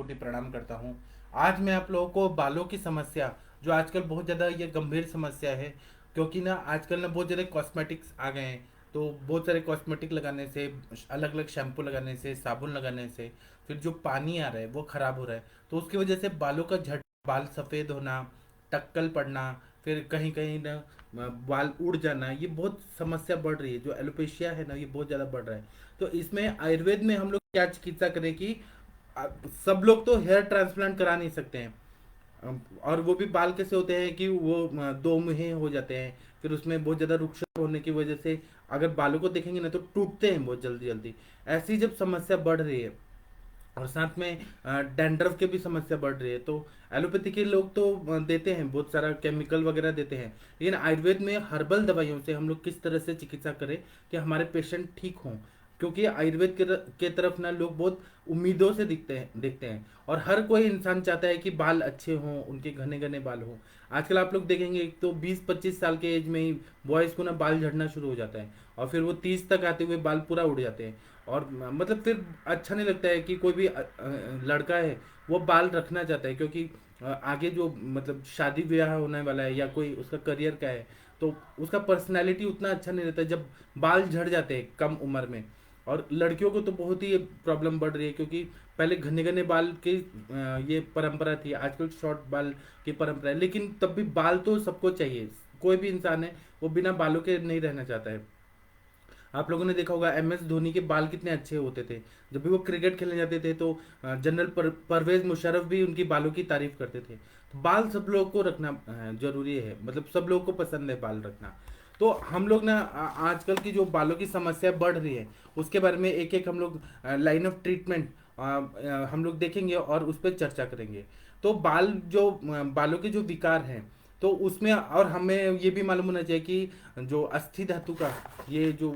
कोटि प्रणाम करता हूँ। आज मैं आप लोगों को बालों की समस्या, जो आजकल बहुत ज़्यादा ये गंभीर समस्या है, क्योंकि ना आजकल ना बहुत ज़्यादा कॉस्मेटिक्स आ गए हैं। तो बहुत सारे कॉस्मेटिक लगाने से, अलग अलग शैम्पू लगाने से, साबुन लगाने से, फिर जो पानी आ रहा है वो ख़राब हो रहा है। तो उसकी वजह से बालों का झड़, बाल सफ़ेद होना, टक्कल पड़ना, फिर कहीं कहीं ना बाल उड़ जाना, ये बहुत समस्या बढ़ रही है। जो एलोपेशिया है ना, ये बहुत ज़्यादा बढ़ रहा है। तो इसमें आयुर्वेद में हम लोग क्या चिकित्सा करें कि सब लोग तो हेयर ट्रांसप्लांट करा नहीं सकते हैं। और वो भी बाल कैसे होते हैं कि वो दो मुहे हो जाते हैं, फिर उसमें बहुत ज़्यादा रुक्षता होने की वजह से अगर बालों को देखेंगे ना तो टूटते हैं बहुत जल्दी जल्दी। ऐसी जब समस्या बढ़ रही है और साथ में डैंड्रफ की भी समस्या बढ़ रही है, तो एलोपैथी के लोग तो देते हैं बहुत सारा केमिकल वगैरह देते हैं, लेकिन आयुर्वेद में हर्बल दवाइयों से हम लोग किस तरह से चिकित्सा करें कि हमारे पेशेंट ठीक हों। क्योंकि आयुर्वेद के तरफ ना लोग बहुत उम्मीदों से देखते हैं और हर कोई इंसान चाहता है कि बाल अच्छे हों, उनके घने घने बाल हों। आजकल आप लोग देखेंगे, एक तो 20-25 साल के एज में ही बॉयज़ को ना बाल झड़ना शुरू हो जाता है और फिर वो 30 तक आते हुए बाल पूरा उड़ जाते हैं। और मतलब फिर अच्छा नहीं लगता है कि कोई भी लड़का है वो बाल रखना चाहता है, क्योंकि आगे जो मतलब शादी ब्याह होने वाला है या कोई उसका करियर का है, तो उसका पर्सनैलिटी उतना अच्छा नहीं रहता जब बाल झड़ जाते हैं कम उम्र में। और लड़कियों को तो बहुत ही प्रॉब्लम बढ़ रही है, क्योंकि पहले घने घने बाल की ये परंपरा थी, आजकल शॉर्ट बाल की परंपरा है, लेकिन तब भी बाल तो सबको चाहिए। कोई भी इंसान है वो बिना बालों के नहीं रहना चाहता है। आप लोगों ने देखा होगा MS धोनी के बाल कितने अच्छे होते थे। जब भी वो क्रिकेट खेलने जाते थे तो जनरल परवेज मुशर्रफ भी उनकी बालों की तारीफ करते थे। तो बाल सब लोगों को रखना जरूरी है, मतलब सब लोगों को पसंद है बाल रखना। तो हम लोग ना आजकल की जो बालों की समस्या बढ़ रही है उसके बारे में एक एक हम लोग लाइन ऑफ ट्रीटमेंट हम लोग देखेंगे और उस पर चर्चा करेंगे। तो बालों के जो विकार हैं, तो उसमें और हमें ये भी मालूम होना चाहिए कि जो अस्थि धातु का ये जो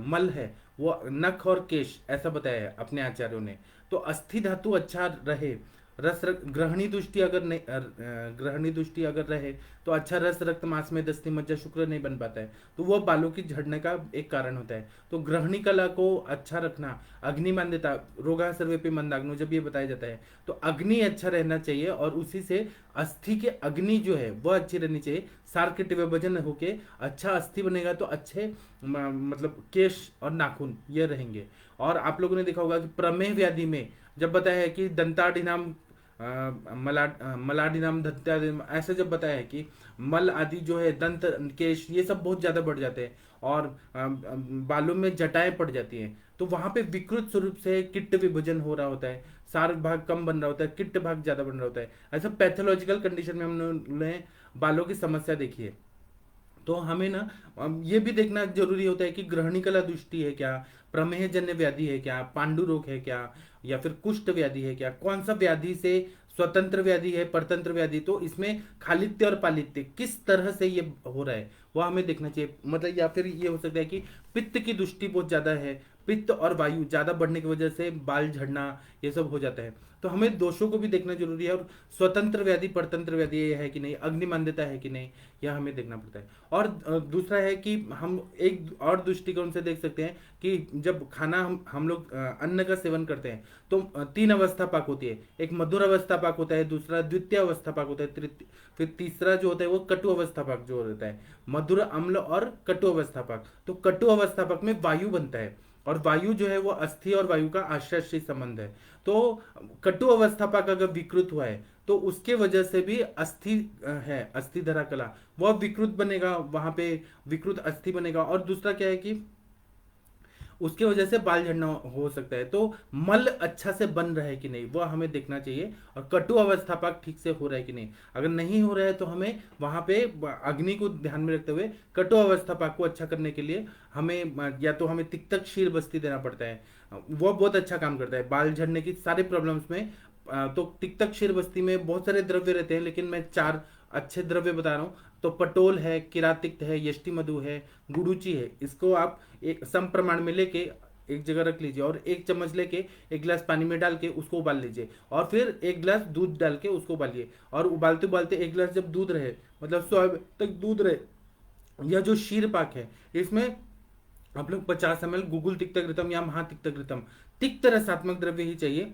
मल है वो नख और केश, ऐसा बताया है अपने आचार्यों ने। तो अस्थि धातु अच्छा रहे, ग्रहणी दृष्टि अगर नहीं ग्रहणी दृष्टि अगर रहे तो अच्छा रस रक्त मांस में दस्ती मज्जा शुक्र नहीं बन पाता है, तो वो बालों की झड़ने का एक कारण होता है। तो ग्रहणी कला को अच्छा रखना, अग्नि मान्यता, रोगा सर्वेपि मंदाग्नो जब ये बताया जाता है तो अग्नि अच्छा रहना चाहिए और उसी से अस्थि के अग्नि जो है वह अच्छी रहनी चाहिए। सार के विभाजन होके अच्छा अस्थि बनेगा तो अच्छे मतलब केश और नाखून ये रहेंगे। और आप लोगों ने देखा होगा कि प्रमेह व्याधि में जब बताया है कि दंताढ़िनाम मलाडिनाम दंताडिनाम, ऐसे जब बताया है कि मल आदि जो है दंत केश ये सब बहुत ज्यादा बढ़ जाते हैं और बालों में जटाएं पड़ जाती हैं, तो वहां पे विकृत स्वरूप से किट्ट विभजन हो रहा होता है, सार भाग कम बन रहा होता है, किट्ट भाग ज्यादा बन रहा होता है। ऐसा पैथोलॉजिकल कंडीशन में हमने बालों की समस्या देखी है। तो हमें ना ये भी देखना जरूरी होता है कि ग्रहणी कला दृष्टि है क्या, प्रमेह जन्य व्याधि है क्या, पांडु रोग है क्या, या फिर कुष्ठ व्याधि है क्या, कौन सा व्याधि से स्वतंत्र व्याधि है, परतंत्र व्याधि, तो इसमें खालित्य और पालित्य किस तरह से ये हो रहा है वो हमें देखना चाहिए। मतलब या फिर ये हो सकता है कि पित्त की दृष्टि बहुत ज्यादा है, पित्त और वायु ज्यादा बढ़ने की वजह से बाल झड़ना ये सब हो जाता है। तो हमें दोषों को भी देखना जरूरी है, और स्वतंत्र व्याधि परतंत्र व्याधि ये है कि नहीं, अग्नि मान्यता है कि नहीं, यह हमें देखना पड़ता है। और दूसरा है कि हम एक और दृष्टिकोण से देख सकते हैं कि जब खाना हम लोग अन्न का सेवन करते हैं तो 3 अवस्था पाक होती है। एक मधुर अवस्था पाक होता है, दूसरा द्वितीय अवस्था पाक होता है, फिर तीसरा जो होता है वो कटु अवस्था पाक जो रहता है, मधुर अम्ल और कटु अवस्था पाक। तो कटु अवस्था पाक में वायु बनता है और वायु जो है वो अस्थि और वायु का आश्रय संबंध है। तो कटु अवस्था पाक अगर विकृत हुआ है तो उसके वजह से भी अस्थि है, अस्थि धरा कला वह विकृत बनेगा, वहां पे विकृत अस्थि बनेगा। और दूसरा क्या है कि उसके वजह से बाल झड़ना हो सकता है। तो मल अच्छा से बन रहा है कि नहीं वह हमें देखना चाहिए, और कटु अवस्था पाक ठीक से हो रहा है कि नहीं। अगर नहीं हो रहा है तो हमें वहां पे अग्नि को ध्यान में रखते हुए कटु अवस्था पाक को अच्छा करने के लिए हमें या तो हमें तिक्तक क्षीर बस्ती देना पड़ता है, वो बहुत अच्छा काम करता है बाल झड़ने की सारे प्रॉब्लम्स में। तो तिक्तक क्षीर बस्ती में बहुत सारे द्रव्य रहते हैं, लेकिन मैं 4 अच्छे द्रव्य बता रहा हूँ। तो पटोल है, किरातिक्त है, यष्टि मधु है, गुडुचि है। इसको आप एक सम प्रमाण में लेके एक जगह रख लीजिए और 1 चम्मच लेके 1 गिलास पानी में डाल के उसको उबाल लीजिए, और फिर 1 गिलास दूध डाल के उसको उबालिए। और उबालते उबालते 1 गिलास जब दूध रहे, मतलब 100 तक दूध रहे, यह जो शीर पाक है इसमें आप लोग 50 ml गुगुल तिक्तक घृतम या महातिक्तक घृतम, तिक्त रसात्मक द्रव्य ही चाहिए,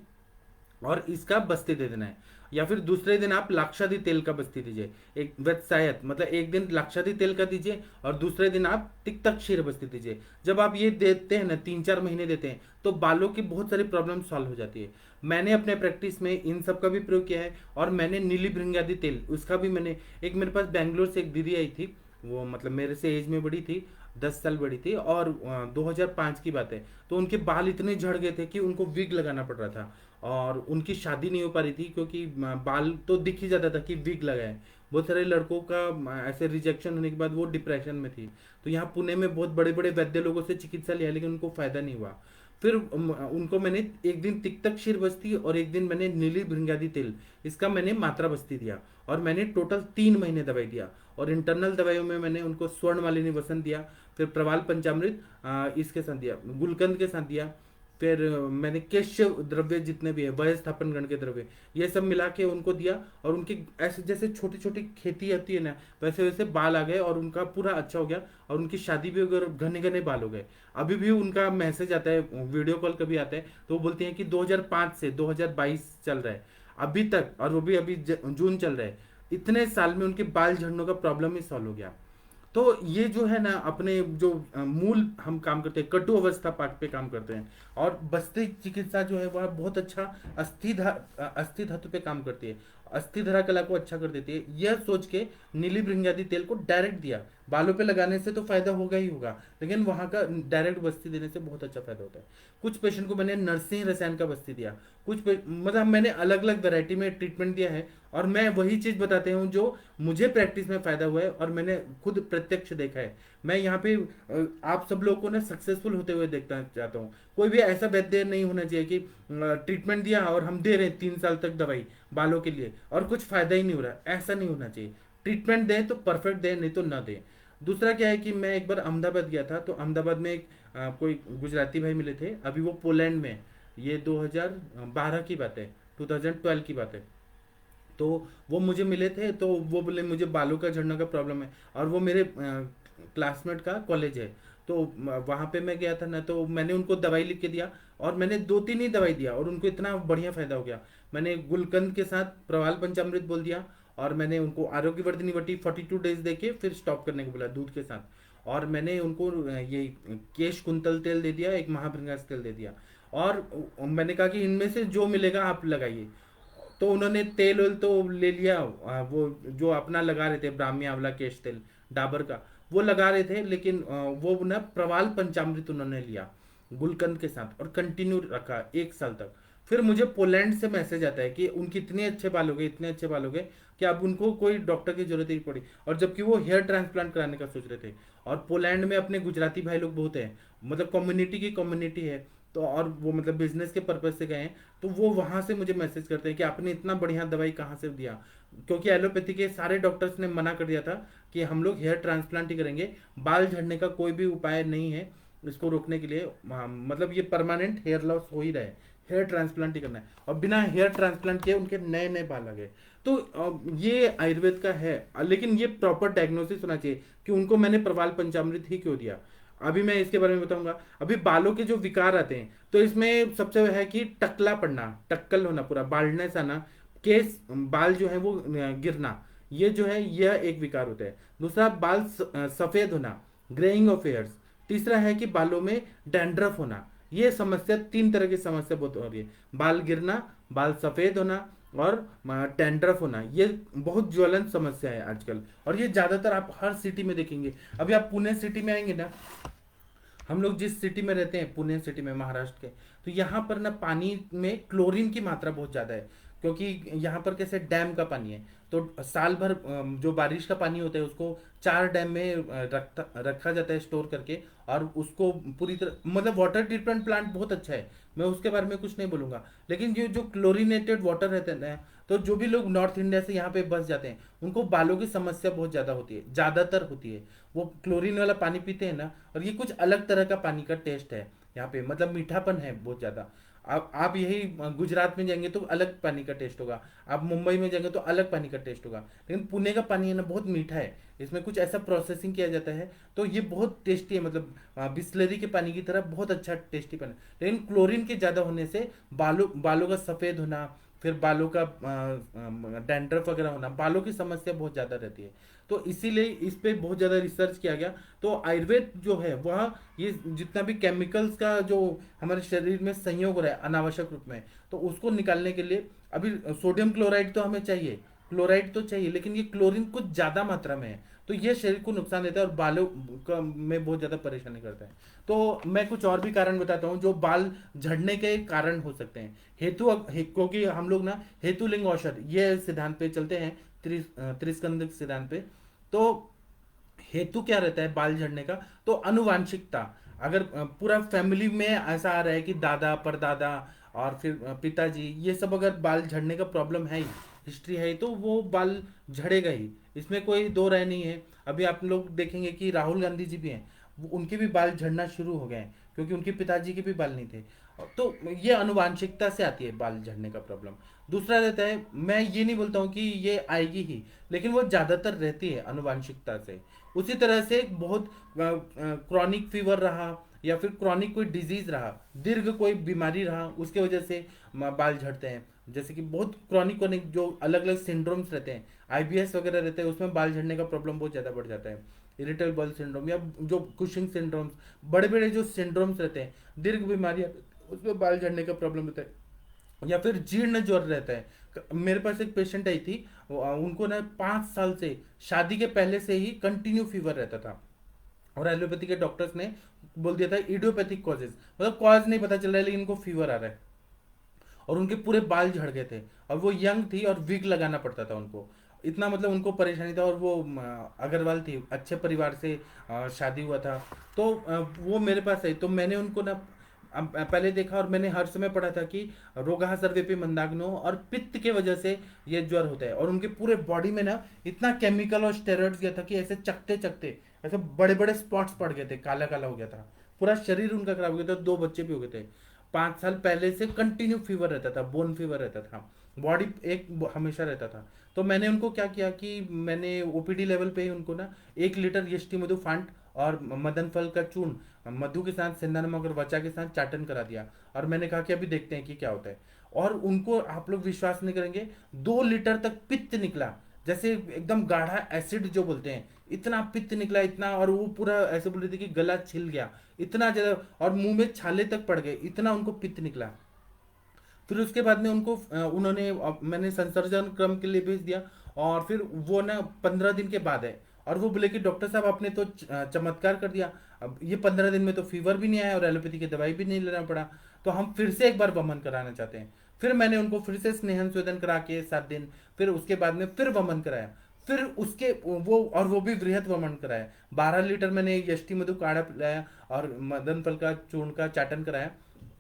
और इसका बस्ती दे देना है। या फिर दूसरे दिन आप लाक्षादी तेल का बस्ती दीजिए, एक वत्सायत मतलब एक दिन लाक्षादी तेल का दीजिए और दूसरे दिन आप तिक्तक क्षीर बस्ती दीजिए। जब आप ये देते हैं ना, 3-4 महीने देते हैं, तो बालों की बहुत सारी प्रॉब्लम सॉल्व हो जाती है। मैंने अपने प्रैक्टिस में इन सब का भी प्रयोग किया है। और मैंने नीली भृंगादी तेल उसका भी मैंने, एक मेरे पास बैंगलोर से एक दीदी आई थी, वो मतलब मेरे से एज में बड़ी थी, 10 साल बड़ी थी, और 2005 की बात है। तो उनके बाल इतने झड़ गए थे कि उनको विग लगाना पड़ रहा था, और उनकी शादी नहीं हो पा रही थी क्योंकि बाल तो दिख ही जाता था कि विग लगा है। बहुत सारे लड़कों का ऐसे रिजेक्शन होने के बाद वो डिप्रेशन में थी। तो यहाँ पुणे में बहुत बड़े बड़े वैद्य लोगों से चिकित्सा लिया, लेकिन उनको फायदा नहीं हुआ। फिर उनको मैंने एक दिन तिक्तक क्षीर बस्ती और एक दिन मैंने नीली भृंगादी तेल, इसका मैंने मात्रा बस्ती दिया, और मैंने टोटल 3 महीने दवाई दिया। और इंटरनल दवाइयों में मैंने उनको स्वर्ण मालिनी वसन दिया, फिर प्रवाल पंचामृत इसके साथ दिया, गुलकंद के साथ दिया, फिर मैंने केश द्रव्य जितने भी है, वय स्थापन गण के द्रव्य, ये सब मिला के उनको दिया। और उनकी ऐसे जैसे छोटी छोटी खेती होती है ना, वैसे वैसे बाल आ गए और उनका पूरा अच्छा हो गया। और उनकी शादी भी हो गई और घने घने बाल हो गए। अभी भी उनका मैसेज आता है, वीडियो कॉल कभी आता है, तो वो बोलते हैं कि 2005 से 2022 चल रहा है अभी तक, और वो भी अभी जून चल रहा है, इतने साल में उनके बाल झड़ने का प्रॉब्लम ही सॉल्व हो गया। तो ये जो है ना, अपने जो मूल हम काम करते हैं, कटु अवस्था पाठ पे काम करते हैं। और बस्ती चिकित्सा जो है वह बहुत अच्छा अस्थि धातु पे काम करती है, अस्थि धरा कला को अच्छा कर देती है। यह सोच के नीली भृंगादी तेल को डायरेक्ट दिया। बालों पे लगाने से तो फायदा होगा ही होगा, लेकिन वहां का डायरेक्ट बस्ती देने से बहुत अच्छा फायदा होता है। कुछ पेशेंट को मैंने नरसिंह रसायन का बस्ती दिया, मतलब मैंने अलग अलग वैरायटी में ट्रीटमेंट दिया है। और मैं वही चीज बताते हूँ जो मुझे प्रैक्टिस में फायदा हुआ है और मैंने खुद प्रत्यक्ष देखा है। मैं यहाँ पे आप सब लोगों को ना सक्सेसफुल होते हुए देखना चाहता हूँ। कोई भी ऐसा वैद्य नहीं होना चाहिए कि ट्रीटमेंट दिया और हम दे रहे हैं 3 साल तक दवाई बालों के लिए और कुछ फायदा ही नहीं हो रहा, ऐसा नहीं होना चाहिए। ट्रीटमेंट दें तो परफेक्ट दें, नहीं तो ना दें। दूसरा क्या है कि मैं एक बार अहमदाबाद गया था, तो अहमदाबाद में एक कोई गुजराती भाई मिले थे, अभी वो पोलैंड में, ये 2012 की बात है, 2012 की बात है। तो वो मुझे मिले थे, तो वो बोले मुझे बालों का झड़ने का प्रॉब्लम है, और वो मेरे क्लासमेट का कॉलेज है। तो वहाँ पे मैं गया था ना, तो मैंने उनको दवाई लिख के दिया, और मैंने 2-3 ही दवाई दिया और उनको इतना बढ़िया फायदा हो गया। मैंने गुलकंद के साथ प्रवाल पंचामृत बोल दिया, और मैंने उनको आरोग्यवर्धिनी वटी 42 डेज देके फिर स्टॉप करने को बोला दूध के साथ। और मैंने उनको ये केश कुंतल तेल दे दिया, एक महाभृंगास तेल दे दिया। और मैंने कहा कि इनमें से जो मिलेगा आप लगाइए। तो उन्होंने तेल वेल तो ले लिया, वो जो अपना लगा रहे थे ब्राह्मी आंवला केश तेल डाबर का, वो लगा रहे थे, लेकिन वो ना प्रवाल पंचामृत उन्होंने लिया गुलकंद के साथ और कंटिन्यू रखा 1 साल तक। फिर मुझे पोलैंड से मैसेज आता है कि उनके इतने अच्छे बाल हो गए, इतने अच्छे बाल हो गए कि अब उनको कोई डॉक्टर की जरूरत ही नहीं पड़ी। और जबकि वो हेयर ट्रांसप्लांट कराने का सोच रहे थे। और पोलैंड में अपने गुजराती भाई लोग बहुत हैं, मतलब कम्युनिटी की कम्युनिटी है। तो और वो मतलब बिजनेस के पर्पज से गए हैं, तो वो वहां से मुझे मैसेज करते हैं कि आपने इतना बढ़िया दवाई कहाँ से दिया। क्योंकि एलोपैथी के सारे डॉक्टर्स ने मना कर दिया था कि हम लोग हेयर ट्रांसप्लांट ही करेंगे, बाल झड़ने का कोई भी उपाय नहीं है इसको रोकने के लिए। मतलब ये परमानेंट हेयर लॉस हो ही रहा है, हेयर ट्रांसप्लांट ही करना है। और बिना हेयर ट्रांसप्लांट किए उनके नए नए बाल आ गए। तो ये आयुर्वेद का है, लेकिन ये प्रॉपर डायग्नोसिस होना चाहिए कि उनको मैंने प्रवाल पंचामृत ही क्यों दिया। अभी मैं इसके बारे में बताऊंगा। अभी बालों के जो विकार आते हैं, तो इसमें सबसे है कि टकला पड़ना, टक्कल होना, पूरा बाल्डनेस आना, केस बाल जो है वो गिरना, ये जो है यह एक विकार होता है। दूसरा बाल सफेद होना, ग्रेइंग ऑफ हेयर्स। तीसरा है कि बालों में डैंड्रफ होना। ये समस्या, 3 तरह की समस्या बहुत हो रही है, बाल गिरना, बाल सफेद होना और डैंड्रफ होना। ये बहुत ज्वलन समस्या है आजकल, और ये ज्यादातर आप हर सिटी में देखेंगे। अभी आप पुणे सिटी में आएंगे ना, हम लोग जिस सिटी में रहते हैं पुणे सिटी में, महाराष्ट्र के, तो यहाँ पर ना पानी में क्लोरीन की मात्रा बहुत ज़्यादा है। क्योंकि यहाँ पर कैसे डैम का पानी है, तो साल भर जो बारिश का पानी होता है उसको 4 डैम में रखा जाता है स्टोर करके, और उसको पूरी तरह, मतलब वाटर ट्रीटमेंट प्लांट बहुत अच्छा है, मैं उसके बारे में कुछ नहीं बोलूंगा। लेकिन ये जो क्लोरीनेटेड वाटर रहते हैं, तो जो भी लोग नॉर्थ इंडिया से यहाँ पे बस जाते हैं उनको बालों की समस्या बहुत ज़्यादा होती है, ज़्यादातर होती है। वो क्लोरीन वाला पानी पीते हैं ना, और ये कुछ अलग तरह का पानी का टेस्ट है यहाँ पे, मतलब मीठापन है बहुत ज़्यादा। आप यही गुजरात में जाएंगे तो अलग पानी का टेस्ट होगा, आप मुंबई में जाएंगे तो अलग पानी का टेस्ट होगा। लेकिन पुणे का पानी है ना बहुत मीठा है, इसमें कुछ ऐसा प्रोसेसिंग किया जाता है, तो ये बहुत टेस्टी है, मतलब बिस्लरी के पानी की तरह बहुत अच्छा टेस्टी पानी। लेकिन क्लोरीन के ज़्यादा होने से बालों बालों का सफ़ेद होना, फिर बालों का डैंड्रफ वगैरह होना, बालों की समस्या बहुत ज़्यादा रहती है। तो इसीलिए इस पे बहुत ज़्यादा रिसर्च किया गया। तो आयुर्वेद जो है वह ये जितना भी केमिकल्स का जो हमारे शरीर में संयोग हो रहा है अनावश्यक रूप में, तो उसको निकालने के लिए अभी सोडियम क्लोराइड तो हमें चाहिए, क्लोराइड तो चाहिए, लेकिन ये क्लोरीन कुछ ज़्यादा मात्रा में है, तो ये शरीर को नुकसान देता है और बालों में बहुत ज़्यादा परेशानी करता है। तो मैं कुछ और भी कारण बताता हूँ जो बाल झड़ने के कारण हो सकते हैं। क्योंकि हम लोग ना हेतुलिंग औषध ये सिद्धांत पे चलते हैं, त्रिस्कंद सिद्धांत पे। तो हेतु क्या रहता है बाल झड़ने का, तो अनुवांशिकता। अगर पूरा फैमिली में ऐसा आ रहा है कि दादा परदादा और फिर पिताजी ये सब अगर बाल झड़ने का प्रॉब्लम है ही, हिस्ट्री है ही, तो वो बाल झड़ेगा ही, इसमें कोई दो राय नहीं है। अभी आप लोग देखेंगे कि राहुल गांधी जी भी हैं, उनके भी बाल झड़ना शुरू हो गए हैं क्योंकि उनके पिताजी के भी बाल नहीं थे। तो ये अनुवांशिकता से आती है बाल झड़ने का प्रॉब्लम। दूसरा रहता है, मैं ये नहीं बोलता हूँ कि ये आएगी ही, लेकिन वो ज़्यादातर रहती है अनुवांशिकता से। उसी तरह से बहुत क्रॉनिक फीवर रहा या फिर क्रॉनिक कोई डिजीज रहा, दीर्घ कोई बीमारी रहा, उसके वजह से बाल झड़ते हैं। जैसे कि बहुत क्रॉनिक क्रॉनिक जो अलग अलग सिंड्रोम्स रहते हैं, आईबीएस वगैरह रहते हैं, उसमें बाल झड़ने का प्रॉब्लम बहुत ज़्यादा बढ़ जाता है। इरिटेबल बॉल सिंड्रोम या जो कुशिंग सिंड्रोम्स, बड़े बड़े जो सिंड्रोम्स रहते हैं, दीर्घ बीमारियां, उसमें बाल झड़ने का प्रॉब्लम होता है। या फिर जीर्ण ज्वर रहता है। मेरे पास एक पेशेंट आई थी, उनको ना 5 साल से शादी के पहले से ही कंटिन्यू फीवर रहता था, और एलोपैथी के डॉक्टर्स ने बोल दिया था इडियोपैथिक कॉजेज, मतलब कॉज नहीं पता चल रहा है लेकिन इनको फीवर आ रहा है, और उनके पूरे बाल झड़ गए थे। और वो यंग थी और विग लगाना पड़ता था उनको, इतना मतलब उनको परेशानी था। और वो अग्रवाल थी, अच्छे परिवार से शादी हुआ था। तो वो मेरे पास आई, तो मैंने उनको ना पहले देखा, और मैंने हर समय पढ़ा था कि रोगाः सर्वेपि मंदाग्नो, और पित्त के वजह से ये ज्वर होता है। और उनके पूरे बॉडी में ना इतना केमिकल और स्टेरॉइड्स गया था कि ऐसे चकते चकते ऐसे बड़े बड़े स्पॉट्स पड़ गए थे, काला काला हो गया था, पूरा शरीर उनका खराब हो गया था, 2 बच्चे भी हो गए थे। 5 साल पहले से कंटिन्यू फीवर रहता था, बोन फीवर रहता था, बॉडी एक हमेशा रहता था। तो मैंने उनको क्या किया कि मैंने ओपीडी लेवल पे ही उनको ना 1 लीटर यष्टि मधु फांट और मदन फल का चूर्ण मधु के साथ, सेंधा नमक और वचा के साथ चाटन करा दिया, और मैंने कहा कि अभी देखते हैं कि क्या होता है। और उनको आप लोग विश्वास नहीं करेंगे, 2 लीटर तक पित्त निकला, जैसे एकदम गाढ़ा एसिड जो बोलते हैं, इतना पित्त निकला, इतना। और वो पूरा ऐसे बोल रहे थे कि गला छिल गया, इतना ज्यादा, और मुंह में छाले तक पड़ गए, इतना उनको पित्त निकला। फिर उसके बाद में उनको मैंने संसर्जन क्रम के लिए भेज दिया, और फिर वो ना 15 दिन के बाद है, और वो बोले कि डॉक्टर साहब आपने तो चमत्कार कर दिया, अब ये 15 दिन में तो फीवर भी नहीं आया और एलोपैथी की दवाई भी नहीं लेना पड़ा, तो हम फिर से एक बार वमन कराना चाहते हैं। फिर मैंने उनको फिर से स्नेहन स्वेदन करा के 7 दिन, फिर उसके बाद में फिर वमन कराया, फिर उसके वो भी वृहत वमन कराया। 12 लीटर मैंने यष्टि मधु काढ़ा पिलाया और मदन फल का चूर्ण का चाटन कराया।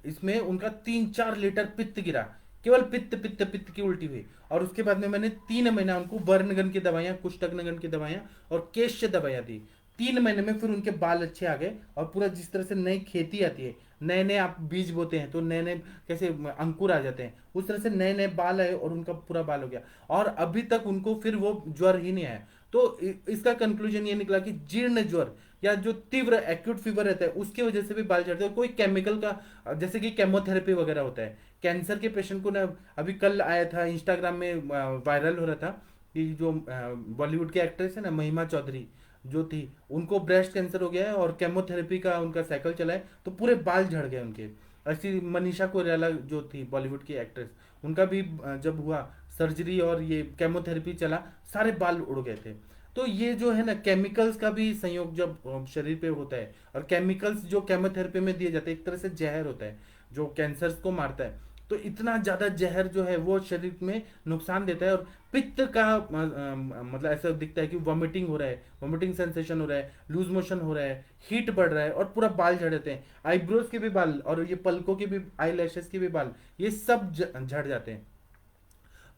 इसमें उनका 3-4 लीटर पित्त गिरा, केवल पित्त पित्त पित्त की उल्टी हुई। और उसके बाद में मैंने 3 महीना उनको वर्णगन की दवाइयाँ, कुष्ठग्नगन की दवाइयाँ और केश दवाइयाँ दी। 3 महीने में फिर उनके बाल अच्छे आ गए, और पूरा जिस तरह से नई खेती आती है, नए नए आप बीज बोते हैं तो नए नए कैसे अंकुर आ जाते हैं, उस तरह से नए नए बाल आए और उनका पूरा बाल हो गया। और अभी तक उनको फिर वो ज्वर ही नहीं आया। तो इसका कंक्लूजन ये निकला कि जीर्ण ज्वर या जो तीव्र एक्यूट फीवर रहता है उसकी वजह से भी बाल झड़ते हैं। कोई केमिकल का, जैसे कि केमोथेरेपी वगैरह होता है, कैंसर के पेशेंट को ना, अभी कल आया था इंस्टाग्राम में वायरल हो रहा था कि जो बॉलीवुड की एक्ट्रेस है ना महिमा चौधरी जो थी, उनको ब्रेस्ट कैंसर हो गया है और केमोथेरेपी का उनका साइकिल चला है, तो पूरे बाल झड़ गए उनके। ऐसी मनीषा कोइराला जो थी बॉलीवुड की एक्ट्रेस, उनका भी जब हुआ सर्जरी और ये केमोथेरेपी चला, सारे बाल उड़ गए थे। तो ये जो है ना केमिकल्स का भी संयोग जब शरीर पे होता है, और केमिकल्स जो केमोथेरेपी में दिए जाते हैं एक तरह से जहर होता है जो कैंसर को मारता है। तो इतना ज्यादा जहर जो है वो शरीर में नुकसान देता है। और पित्त का मतलब ऐसा दिखता है कि वॉमिटिंग हो रहा है, वॉमिटिंग सेंसेशन हो रहा है, लूज मोशन हो रहा है, हीट बढ़ रहा है, और पूरा बाल झड़ जाते हैं। आईब्रोज के भी बाल और ये पलकों के भी, आई लैशेस के भी बाल, ये सब झड़ जाते हैं।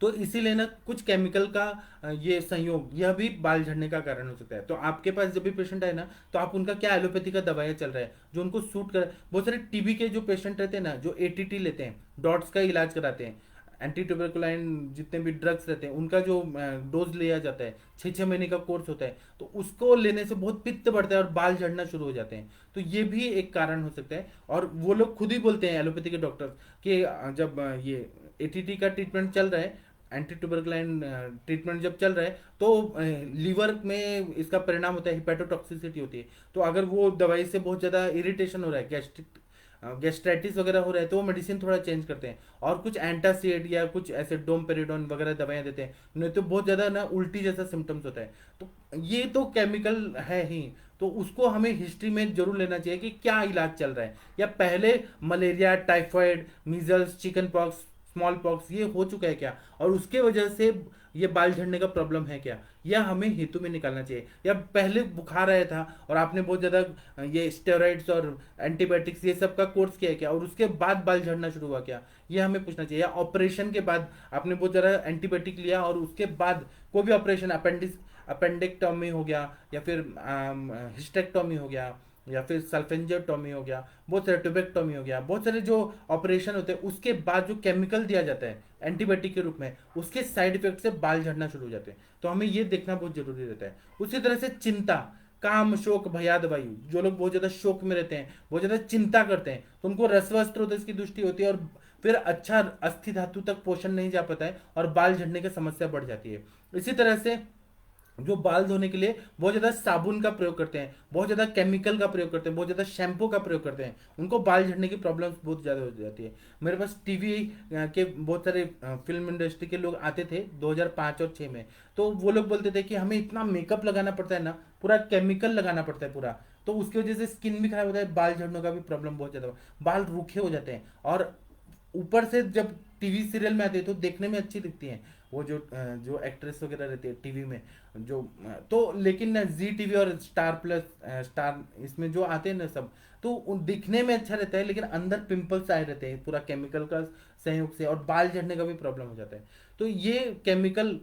तो इसीलिए ना कुछ केमिकल का ये संयोग यह भी बाल झड़ने का कारण हो सकता है। तो आपके पास जब भी पेशेंट आए ना, तो आप उनका क्या एलोपैथी का दवाइयाँ चल रहा है जो उनको सूट कर। बहुत सारे टीबी के जो पेशेंट रहते हैं ना, जो एटीटी लेते हैं, डॉट्स का इलाज कराते हैं, एंटी ट्यूबरकुलाइन जितने भी ड्रग्स रहते हैं उनका जो डोज लिया जाता है, 6 6 महीने का कोर्स होता है, तो उसको लेने से बहुत पित्त बढ़ता है और बाल झड़ना शुरू हो जाते हैं। तो ये भी एक कारण हो सकता है। और वो लोग खुद ही बोलते हैं एलोपैथी के डॉक्टर कि जब ये एटीटी का ट्रीटमेंट चल रहा है, एंटी ट्यूबरकुलाइन ट्रीटमेंट जब चल रहा है, तो लीवर में इसका परिणाम होता है, हिपेटोटॉक्सिसिटी होती है। तो अगर वो दवाई से बहुत ज़्यादा इरिटेशन हो रहा है, गैस्ट्राइटिस वगैरह हो रहा है, तो वो मेडिसिन थोड़ा चेंज करते हैं और कुछ एंटासिड या कुछ ऐसे डोमपेरिडोन वगैरह दवाइयाँ देते हैं। नहीं तो बहुत ज़्यादा ना उल्टी जैसा सिम्टम्स होता है। तो ये तो केमिकल है ही, तो उसको हमें हिस्ट्री में जरूर लेना चाहिए कि क्या इलाज चल रहा है, या पहले malaria, typhoid, measles, chicken pox, small pox ये हो चुका है क्या, और उसके वजह से ये बाल झड़ने का प्रॉब्लम है क्या, यह हमें हेतु में निकालना चाहिए। या पहले बुखार आया था और आपने बहुत ज़्यादा ये स्टेरॉइड्स और एंटीबायोटिक्स ये सब का कोर्स किया है क्या, और उसके बाद बाल झड़ना शुरू हुआ क्या, यह हमें पूछना चाहिए। या ऑपरेशन के बाद आपने बहुत ज़्यादा एंटीबायोटिक लिया और उसके बाद कोई भी ऑपरेशन, अपेंडिक्टॉमी हो गया, या फिर हिस्टेक्टॉमी हो गया, या फिर सल्फेंजियोटॉमी हो गया, बहुत सारे ट्यूबेक्टॉमी हो गया, बहुत सारे जो ऑपरेशन होते हैं उसके बाद जो केमिकल दिया जाता है एंटीबायोटिक के रूप में, उसके साइड इफेक्ट से बाल झड़ना शुरू हो जाते हैं। तो हमें ये देखना बहुत जरूरी रहता है। उसी तरह से चिंता, काम, शोक, भयाद वायु, जो लोग बहुत ज्यादा शोक में रहते हैं, बहुत ज्यादा चिंता करते हैं, तो उनको रसवस्त्र की दृष्टि होती है, और फिर अच्छा अस्थि धातु तक पोषण नहीं जा पाता है और बाल झड़ने की समस्या बढ़ जाती है। इसी तरह से जो बाल धोने के लिए बहुत ज़्यादा साबुन का प्रयोग करते हैं, बहुत ज़्यादा केमिकल का प्रयोग करते हैं, बहुत ज़्यादा शैम्पू का प्रयोग करते हैं, उनको बाल झड़ने की प्रॉब्लम्स बहुत ज़्यादा हो जाती है। मेरे पास टीवी के बहुत सारे फिल्म इंडस्ट्री के लोग आते थे 2005 और 6 में। तो वो लोग बोलते थे कि हमें इतना मेकअप लगाना पड़ता है ना, पूरा केमिकल लगाना पड़ता है पूरा, तो उसकी वजह से स्किन भी खराब होता है, बाल झड़ने का भी प्रॉब्लम बहुत ज़्यादा, बाल रूखे हो जाते हैं। और ऊपर से जब टीवी सीरियल में आते हैं तो देखने में अच्छी दिखती हैं, वो जो एक्ट्रेस वगैरह रहती है टीवी में, जो तो लेकिन जी टीवी और स्टार प्लस, स्टार इसमें जो आते हैं ना सब, तो दिखने में अच्छा रहता है, लेकिन अंदर पिंपल्स आए रहते हैं पूरा केमिकल का सहयोग से, और बाल झड़ने का भी प्रॉब्लम हो जाता है। तो ये केमिकल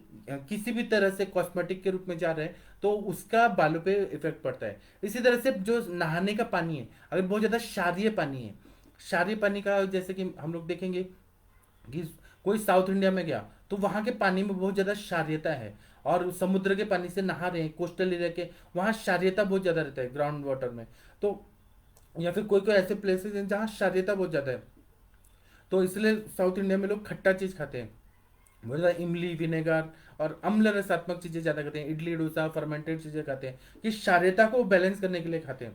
किसी भी तरह से कॉस्मेटिक के रूप में जा रहे हैं, तो उसका बालों पे इफेक्ट पड़ता है। इसी तरह से जो नहाने का पानी है, अगर बहुत ज़्यादा क्षारीय पानी है, क्षारीय पानी का जैसे कि हम लोग देखेंगे कि कोई साउथ इंडिया में गया तो वहाँ के पानी में बहुत ज़्यादा क्षारीयता है, और समुद्र के पानी से नहा रहे हैं कोस्टल एरिया के, वहाँ क्षारीयता बहुत ज़्यादा रहता है ग्राउंड वाटर में। तो या फिर कोई कोई ऐसे प्लेसेस हैं जहाँ क्षारीयता बहुत ज़्यादा है, तो इसलिए साउथ इंडिया में लोग खट्टा चीज़ खाते हैं, बहुत ज़्यादा इमली, विनेगर और अम्ल रसात्मक चीज़ें ज़्यादा खाते हैं, इडली डोसा फर्मेंटेड चीज़ें खाते हैं, कि क्षारीयता को बैलेंस करने के लिए खाते हैं।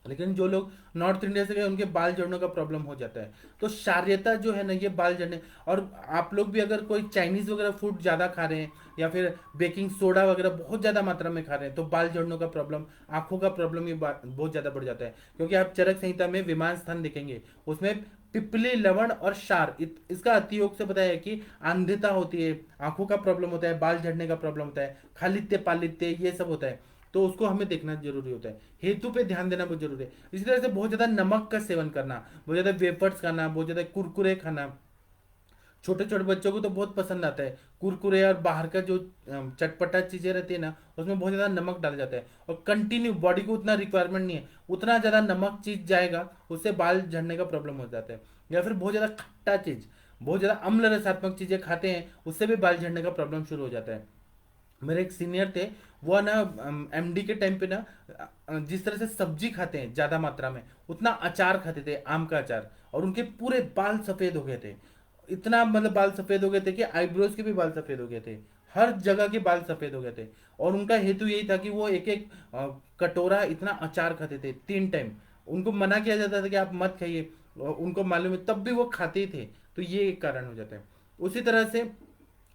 लेकिन जो लोग नॉर्थ इंडिया से गए उनके बाल झड़ने का प्रॉब्लम हो जाता है। तो क्षारीयता जो है ना, ये बाल झड़ने। और आप लोग भी अगर कोई चाइनीज वगैरह फूड ज़्यादा खा रहे हैं, या फिर बेकिंग सोडा वगैरह बहुत ज़्यादा मात्रा में खा रहे हैं, तो बाल झड़ने का प्रॉब्लम, आंखों का प्रॉब्लम ये बहुत ज़्यादा बढ़ जाता है। क्योंकि आप चरक संहिता में विमान स्थान देखेंगे, उसमें पिपली, लवण और क्षार, इसका अतियोग से बताया है कि अंधता होती है, आंखों का प्रॉब्लम होता है, बाल झड़ने का प्रॉब्लम होता है, खालित्य पालित्य ये सब होता है। तो उसको हमें देखना जरूरी होता है, हेतु पे ध्यान देना बहुत जरूरी है। इसी तरह से बहुत ज्यादा नमक का सेवन करना, बहुत ज्यादा वेफर्स खाना, बहुत ज्यादा कुरकुरे खाना, छोटे छोटे बच्चों को तो बहुत पसंद आता है कुरकुरे, और बाहर का जो चटपटा चीजें रहती है ना, उसमें बहुत ज्यादा नमक डाला जाता है, और कंटिन्यू बॉडी को उतना रिक्वायरमेंट नहीं है, उतना ज्यादा नमक चीज जाएगा उससे बाल झड़ने का प्रॉब्लम हो जाता है। या फिर बहुत ज्यादा खट्टा चीज, बहुत ज्यादा अम्ल रसात्मक चीजें खाते हैं, उससे भी बाल झड़ने का प्रॉब्लम शुरू हो जाता है। मेरे एक सीनियर थे, वो ना एमडी के टाइम पे ना जिस तरह से सब्जी खाते हैं ज्यादा मात्रा में, उतना अचार खाते थे, आम का अचार, और उनके पूरे बाल सफेद हो गए थे। इतना मतलब बाल सफेद हो गए थे कि आईब्रोज के भी बाल सफेद हो गए थे, हर जगह के बाल सफेद हो गए थे। और उनका हेतु यही था कि वो एक एक कटोरा इतना अचार खाते थे 3 टाइम। उनको मना किया जाता था कि आप मत खाइए, उनको मालूम है तब भी वो खाते ही थे। तो ये एक कारण हो जाता है। उसी तरह से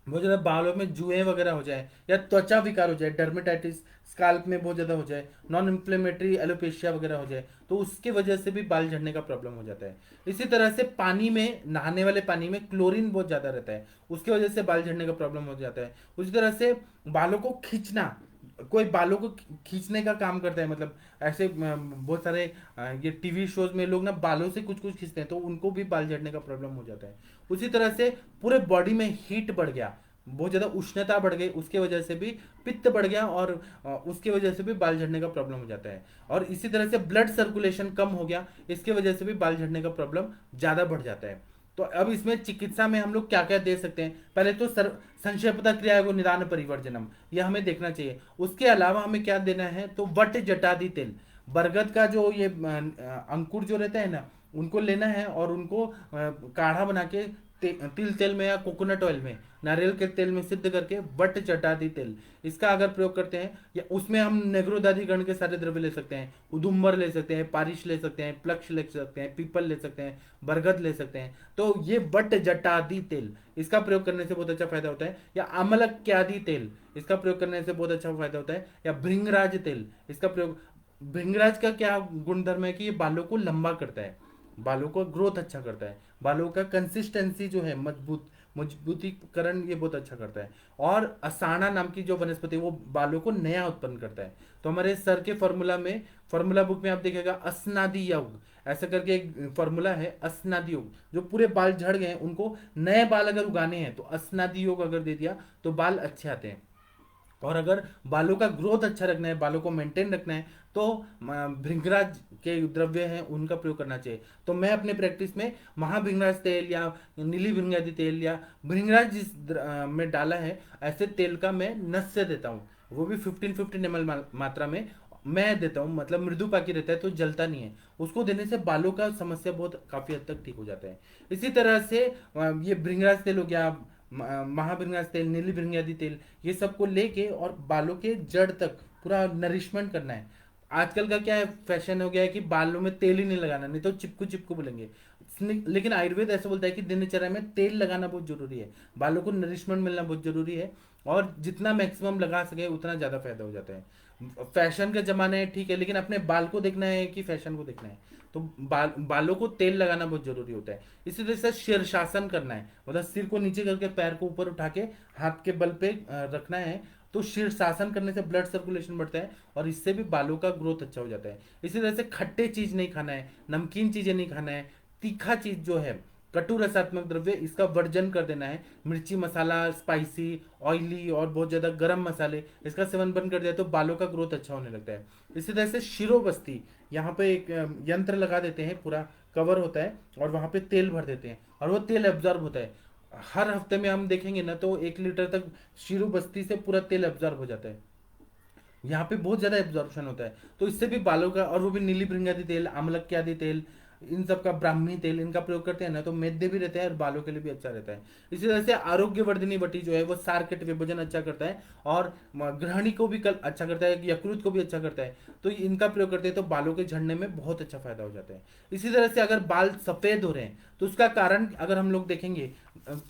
बहुत ज़्यादा बालों में जुएं वगैरह हो जाए, या त्वचा विकार हो जाए, डर्मेटाइटिस, स्काल्प में बहुत ज़्यादा हो जाए, नॉन इन्फ्लेमेटरी एलोपेशिया वगैरह हो जाए, तो उसके वजह से भी बाल झड़ने का प्रॉब्लम हो जाता है। इसी तरह से पानी में, नहाने वाले पानी में क्लोरीन बहुत ज़्यादा रहता है, उसकी वजह से बाल झड़ने का प्रॉब्लम हो जाता है। उसी तरह से बालों को खींचना, कोई बालों को खींचने का काम करता है, मतलब ऐसे बहुत सारे ये टीवी शोज में लोग ना बालों से कुछ कुछ खींचते हैं, तो उनको भी बाल झड़ने का प्रॉब्लम हो जाता है। उसी तरह से पूरे बॉडी में हीट बढ़ गया, बहुत ज़्यादा उष्णता बढ़ गई, उसके वजह से भी पित्त बढ़ गया, और उसके वजह से भी बाल झड़ने का प्रॉब्लम हो जाता है। और इसी तरह से ब्लड सर्कुलेशन कम हो गया, इसके वजह से भी बाल झड़ने का प्रॉब्लम ज़्यादा बढ़ जाता है। तो अब इसमें चिकित्सा में हम लोग क्या क्या दे सकते हैं, पहले तो संक्षेपता क्रिया को निदान परिवर्जनम, यह हमें देखना चाहिए। उसके अलावा हमें क्या देना है, तो वट जटादि तेल, बरगद का जो ये अंकुर जो रहता है ना, उनको लेना है और उनको काढ़ा बना के तिल तेल में या कोकोनट ऑयल में, नारियल के तेल में सिद्ध करके बट चटादी तेल, इसका अगर प्रयोग करते हैं, या उसमें हम नेग्रोदादी गण के सारे द्रव्य ले सकते हैं, उदुम्बर ले सकते हैं, पारिश ले सकते हैं, प्लक्ष ले सकते हैं, पीपल ले सकते हैं, बरगद ले सकते हैं। तो ये बट जटादी तेल, इसका प्रयोग करने से बहुत अच्छा फायदा होता है। या आमलक्यादि तेल, इसका प्रयोग करने से बहुत अच्छा फायदा होता है। या भृंगराज तेल, इसका प्रयोग, भृंगराज का क्या गुणधर्म है कि ये बालों को लंबा करता है, बालों को ग्रोथ अच्छा करता है, बालों का कंसिस्टेंसी जो है मजबूतीकरण ये बहुत अच्छा करता है। और असाना नाम की जो वनस्पति है वो बालों को नया उत्पन्न करता है। तो हमारे सर के फॉर्मूला में, फॉर्मूला बुक में आप देखिएगा अस्नादि योग ऐसा करके एक फॉर्मूला है, अस्नादि योग, जो पूरे बाल झड़ गए हैं उनको नए बाल अगर उगाने हैं तो अस्नादि योग अगर दे दिया तो बाल अच्छे आते हैं। और अगर बालों का ग्रोथ अच्छा रखना है, बालों को मेंटेन रखना है, तो भृंगराज के द्रव्य हैं उनका प्रयोग करना चाहिए। तो मैं अपने प्रैक्टिस में महाभृंगराज तेल या नीली भृंगादि तेल या भृंगराज जिस में डाला है ऐसे तेल का मैं नस्य देता हूँ, वो भी 15-15 ml मात्रा में मैं देता हूँ, मतलब मृदु पाकी रहता है तो जलता नहीं है। उसको देने से बालों का समस्या बहुत काफी हद तक ठीक हो जाता है। इसी तरह से ये भृंगराज तेल हो गया, महाभृंगाज तेल, नीली भृंगादि तेल, ये सबको लेके और बालों के जड़ तक पूरा नरिशमेंट करना है। आजकल का क्या है, फैशन हो गया है कि बालों में तेल ही नहीं लगाना, नहीं तो चिपकू चिपकू बोलेंगे। लेकिन आयुर्वेद ऐसा बोलता है कि दिनचर्या में तेल लगाना बहुत जरूरी है, बालों को नरिशमेंट मिलना बहुत जरूरी है, और जितना मैक्सिमम लगा सके उतना ज्यादा फायदा हो जाता है। फैशन का जमाना है ठीक है, लेकिन अपने बाल को देखना है कि फैशन को देखना है, तो बालों को तेल लगाना बहुत जरूरी होता है। इसी तरह से शीर्षासन करना है, मतलब सिर को नीचे करके पैर को ऊपर उठा के हाथ के बल पे रखना है। तो शीर्षासन करने से ब्लड सर्कुलेशन बढ़ता है और इससे भी बालों का ग्रोथ अच्छा हो जाता है। इसी तरह से खट्टे चीज नहीं खाना है, नमकीन चीजें नहीं खाना है, तीखा चीज जो है, कटु रसात्मक द्रव्य, इसका वर्जन कर देना है। मिर्ची मसाला, स्पाइसी, ऑयली और बहुत ज्यादा गर्म मसाले, इसका सेवन बंद कर दिया तो बालों का ग्रोथ अच्छा होने लगता है। इसी तरह से शिरोबस्ती, यहाँ पे एक यंत्र लगा देते हैं, पूरा कवर होता है और वहां पे तेल भर देते हैं और वो तेल एब्जॉर्ब होता है। हर हफ्ते में हम देखेंगे ना तो 1 लीटर तक शिरोबस्ती से पूरा तेल एब्जॉर्ब हो जाता है। यहाँ पे बहुत ज्यादा एब्जॉर्प्शन होता है, तो इससे भी बालों का, और वो भी नीली भृंगादि तेल, आमलक्यादि तेल, इन सब का, ब्राह्मी तेल, इनका प्रयोग करते हैं ना तो मेदे भी रहते हैं और बालों के लिए भी अच्छा रहता है। इसी तरह से आरोग्यवर्धिनी वटी जो है वो सारकेट विभजन अच्छा करता है और ग्रहणी को भी कल अच्छा करता है, यकृत को भी अच्छा करता है। तो इनका प्रयोग करते हैं तो बालों के झड़ने में बहुत अच्छा फायदा हो जाता है। इसी तरह से अगर बाल सफेद हो रहे हैं तो उसका कारण अगर हम लोग देखेंगे,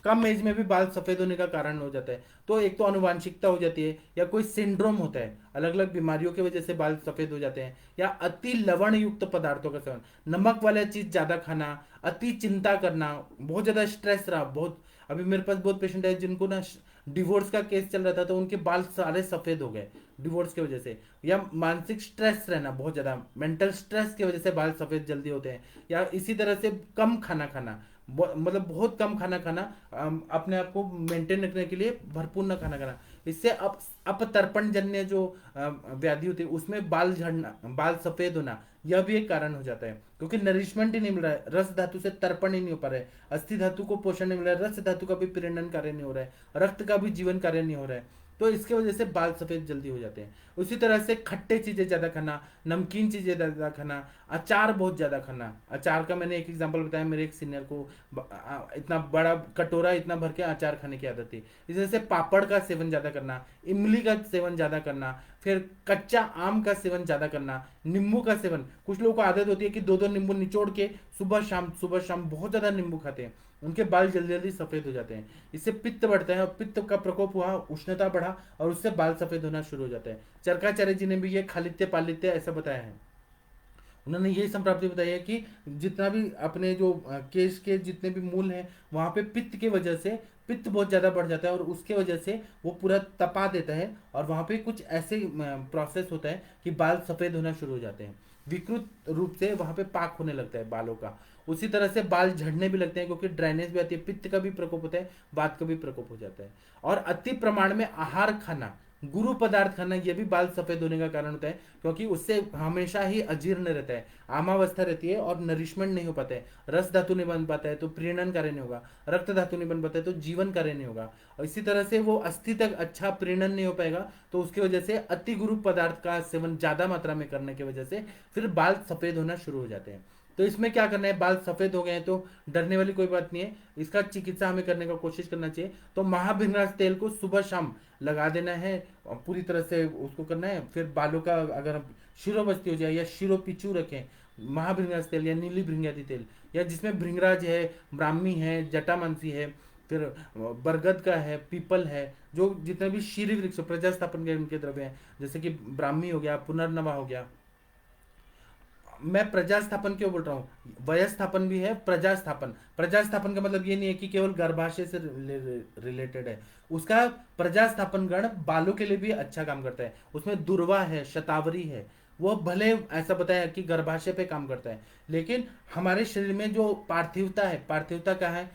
कम एज में भी बाल सफेद होने का कारण हो जाता है। तो एक तो आनुवांशिकता हो जाती है, या कोई सिंड्रोम होता है, अलग अलग बीमारियों की वजह से बाल सफेद हो जाते हैं, या अति लवण युक्त पदार्थों का सेवन, नमक वाला चीज ज्यादा खाना, अति चिंता करना, बहुत ज्यादा स्ट्रेस रहा, बहुत, अभी मेरे पास बहुत पेशेंट है जिनको ना डिवोर्स का केस चल रहा था तो उनके बाल सारे सफेद हो गए डिवोर्स की वजह से। या मानसिक स्ट्रेस रहना, बहुत ज्यादा मेंटल स्ट्रेस की वजह से बाल सफेद जल्दी होते हैं। या इसी तरह से कम खाना खाना, मतलब बहुत कम खाना खाना, अपने आप को मेंटेन रखने के लिए भरपूर ना खाना खाना, इससे अपतर्पण जन्य जो व्याधि होती है उसमें बाल झड़ना, बाल सफेद होना, यह भी एक कारण हो जाता है, क्योंकि नरिशमेंट ही नहीं मिल रहा है, रस धातु से तर्पण ही नहीं हो पा रहा है, अस्थि धातु को पोषण नहीं मिल रहा है, रस धातु का भी पिंडन कार्य नहीं हो रहा है, रक्त का भी जीवन कार्य नहीं हो रहा है, तो इसके वजह से बाल सफेद जल्दी हो जाते हैं। उसी तरह से खट्टे चीजें ज्यादा खाना, नमकीन चीजें ज्यादा खाना, अचार बहुत ज्यादा खाना। अचार का मैंने एक एग्जांपल बताया, मेरे एक सीनियर को इतना बड़ा कटोरा इतना भर के अचार खाने की आदत थी। इस वजह से पापड़ का सेवन ज्यादा करना, इमली का सेवन ज्यादा करना, फिर कच्चा आम का सेवन ज्यादा करना, नींबू का सेवन, कुछ लोगों को आदत होती है कि 2-2 नींबू निचोड़ के सुबह शाम बहुत ज्यादा नींबू खाते हैं, उनके बाल जल्दी जल्दी सफेद हो जाते हैं। इससे पित्त बढ़ता है और पित्त का प्रकोप हुआ, उष्णता बढ़ा और उससे बाल सफेद होना शुरू हो जाता है। चरकाचार्य जी ने भी ये खालित्य पालित्य ऐसा बताया है, उन्होंने यही संप्राप्ति बताई है कि जितना भी अपने जो केश के जितने भी मूल हैं वहां पे पित्त की वजह से पित्त बहुत ज्यादा बढ़ जाता है और उसके वजह से वो पूरा तपा देता है और वहां पे कुछ ऐसे प्रोसेस होता है कि बाल सफेद होना शुरू हो जाते हैं, विकृत रूप से वहां पे पाक होने लगता है बालों का। उसी तरह से बाल झड़ने भी लगते हैं, क्योंकि ड्राइनेज भी आती है, पित्त का भी प्रकोप होता है, वात का भी प्रकोप हो जाता है। और अति प्रमाण में आहार खाना, गुरु पदार्थ खाना, यह भी बाल सफेद होने का कारण होता है, क्योंकि उससे हमेशा ही अजीर्ण रहता है, आमावस्था रहती है और नरिशमेंट नहीं हो पाता है, रस धातु नहीं बन पाता है तो प्रीणन कार्य नहीं होगा, रक्त धातु नहीं बन पाता है तो जीवन कार्य नहीं होगा, और इसी तरह से वो अस्थि तक अच्छा प्रीणन नहीं हो पाएगा, तो उसकी वजह से अति गुरु पदार्थ का सेवन ज्यादा मात्रा में करने की वजह से फिर बाल सफेद होना शुरू हो जाते हैं। तो इसमें क्या करना है, बाल सफेद हो गए हैं तो डरने वाली कोई बात नहीं है, इसका चिकित्सा हमें करने का कोशिश करना चाहिए। तो महाभिंगराज तेल को सुबह शाम लगा देना है और पूरी तरह से उसको करना है। फिर बालों का अगर हम शिरोबस्ती हो जाए या शिरो पिचू रखें, महाभृंगाज तेल या नीली भृंगादी तेल, या जिसमें भृंगराज है, ब्राह्मी है, जटामांसी है, फिर बरगद का है, पीपल है, जो जितने भी शीरी वृक्ष प्रजास्थापन के उनके द्रव्य हैं, जैसे कि ब्राह्मी हो गया, पुनर्नवा हो गया। मैं प्रजास्थापन क्यों बोल रहा हूँ, वयस्थापन भी है, प्रजास्थापन। प्रजास्थापन का मतलब ये नहीं है कि केवल गर्भाशय से रिलेटेड है, उसका प्रजास्थापन गण बालों के लिए भी अच्छा काम करता है। उसमें दुर्वा है, शतावरी है, वो भले ऐसा बताया कि गर्भाशय पे काम करता है, लेकिन हमारे शरीर में जो पार्थिवता है, पार्थिवता का है,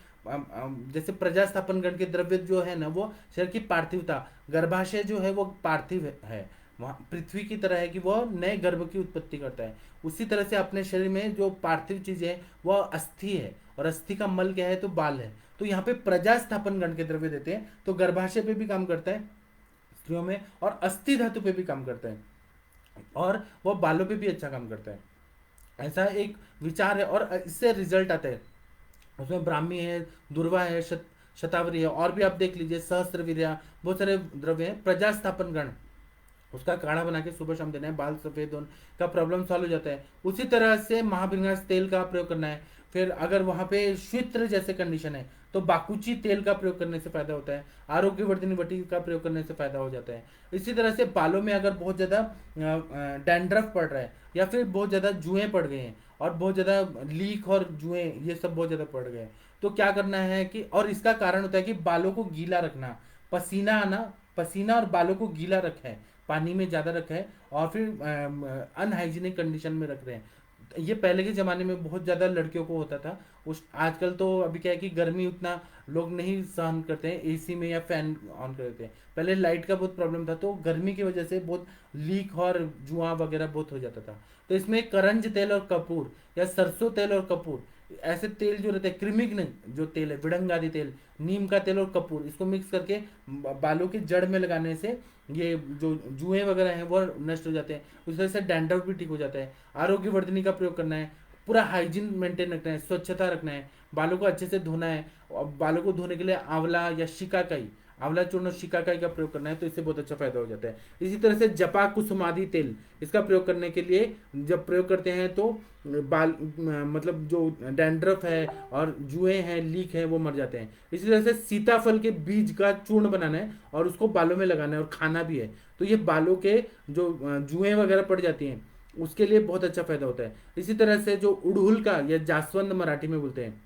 जैसे प्रजास्थापन गण के द्रव्य जो है ना, वो शरीर की पार्थिवता, गर्भाशय जो है वो पार्थिव है, वहाँ पृथ्वी की तरह है कि वो नए गर्भ की उत्पत्ति करता है। उसी तरह से अपने शरीर में जो पार्थिव चीजें है वह अस्थि है, और अस्थि का मल क्या है, तो बाल है। तो यहाँ पे प्रजास्थापन गण के द्रव्य देते हैं, तो गर्भाशय पे भी काम करता है स्त्रियों में, और अस्थि धातु पे भी काम करता है, और वह बालों पे भी अच्छा काम करता है। ऐसा एक विचार है, और इससे रिजल्ट आता है। उसमें ब्राह्मी है, दुर्वा है, शतावरी है, और भी आप देख लीजिए, सहस्त्रवीर्या, बहुत सारे द्रव्य हैं। प्रजास्थापन गण, उसका काढ़ा बना के सुबह शाम देना है, बाल सफेद होने का प्रॉब्लम सॉल्व हो जाता है। उसी तरह से महाभृंगास तेल का प्रयोग करना है। फिर अगर वहां पे श्वित्र जैसे कंडीशन है तो बाकुची तेल का प्रयोग करने से फायदा होता है, आरोग्यवर्धिनी वटी का प्रयोग करने से फायदा हो जाता है। इसी तरह से बालों में अगर बहुत ज्यादा डैंड्रफ पड़ रहा है, या फिर बहुत ज्यादा जुएं पड़ गए हैं, और बहुत ज्यादा लीक और जुएं ये सब बहुत ज्यादा पड़ गए हैं, तो क्या करना है कि, और इसका कारण होता है कि बालों को गीला रखना, पसीना आना, पसीना और बालों को गीला रखा है, पानी में ज़्यादा रखा है, और फिर अनहाइजीनिक कंडीशन में रख रहे हैं। ये पहले के ज़माने में बहुत ज़्यादा लड़कियों को होता था। उस आजकल तो अभी क्या है कि गर्मी उतना लोग नहीं सहन करते हैं, एसी में या फैन ऑन कर देते हैं। पहले लाइट का बहुत प्रॉब्लम था, तो गर्मी की वजह से बहुत लीक और जुआ वगैरह बहुत हो जाता था। तो इसमें करंज तेल और कपूर, या सरसों तेल और कपूर, ऐसे तेल जो रहते हैं, क्रिमिग्न जो तेल है, विडंग आदि तेल, नीम का तेल और कपूर, इसको मिक्स करके बालों की जड़ में लगाने से ये जो जुएं वगैरह हैं वो नष्ट हो जाते हैं। उस तरह से डैंड्रफ भी ठीक हो जाता है। आरोग्य वर्धनी का प्रयोग करना है, पूरा हाइजीन मेंटेन रखना है, स्वच्छता रखना है, बालों को अच्छे से धोना है। और बालों को धोने के लिए आंवला या शिकाकाई, आंवला चूर्ण और शिकाकाई का प्रयोग करना है, तो इससे बहुत अच्छा फायदा हो जाता है। इसी तरह से जपा कुसुमादि तेल, इसका प्रयोग करने के लिए जब प्रयोग करते हैं तो बाल मतलब जो डैंड्रफ है और जुएं हैं, लीक है, वो मर जाते हैं। इसी तरह से सीताफल के बीज का चूर्ण बनाना है और उसको बालों में लगाना है और खाना भी है, तो ये बालों के जो जुएं वगैरह पड़ जाती हैं उसके लिए बहुत अच्छा फायदा होता है। इसी तरह से जो उड़हुल का या जासवंद मराठी में बोलते हैं,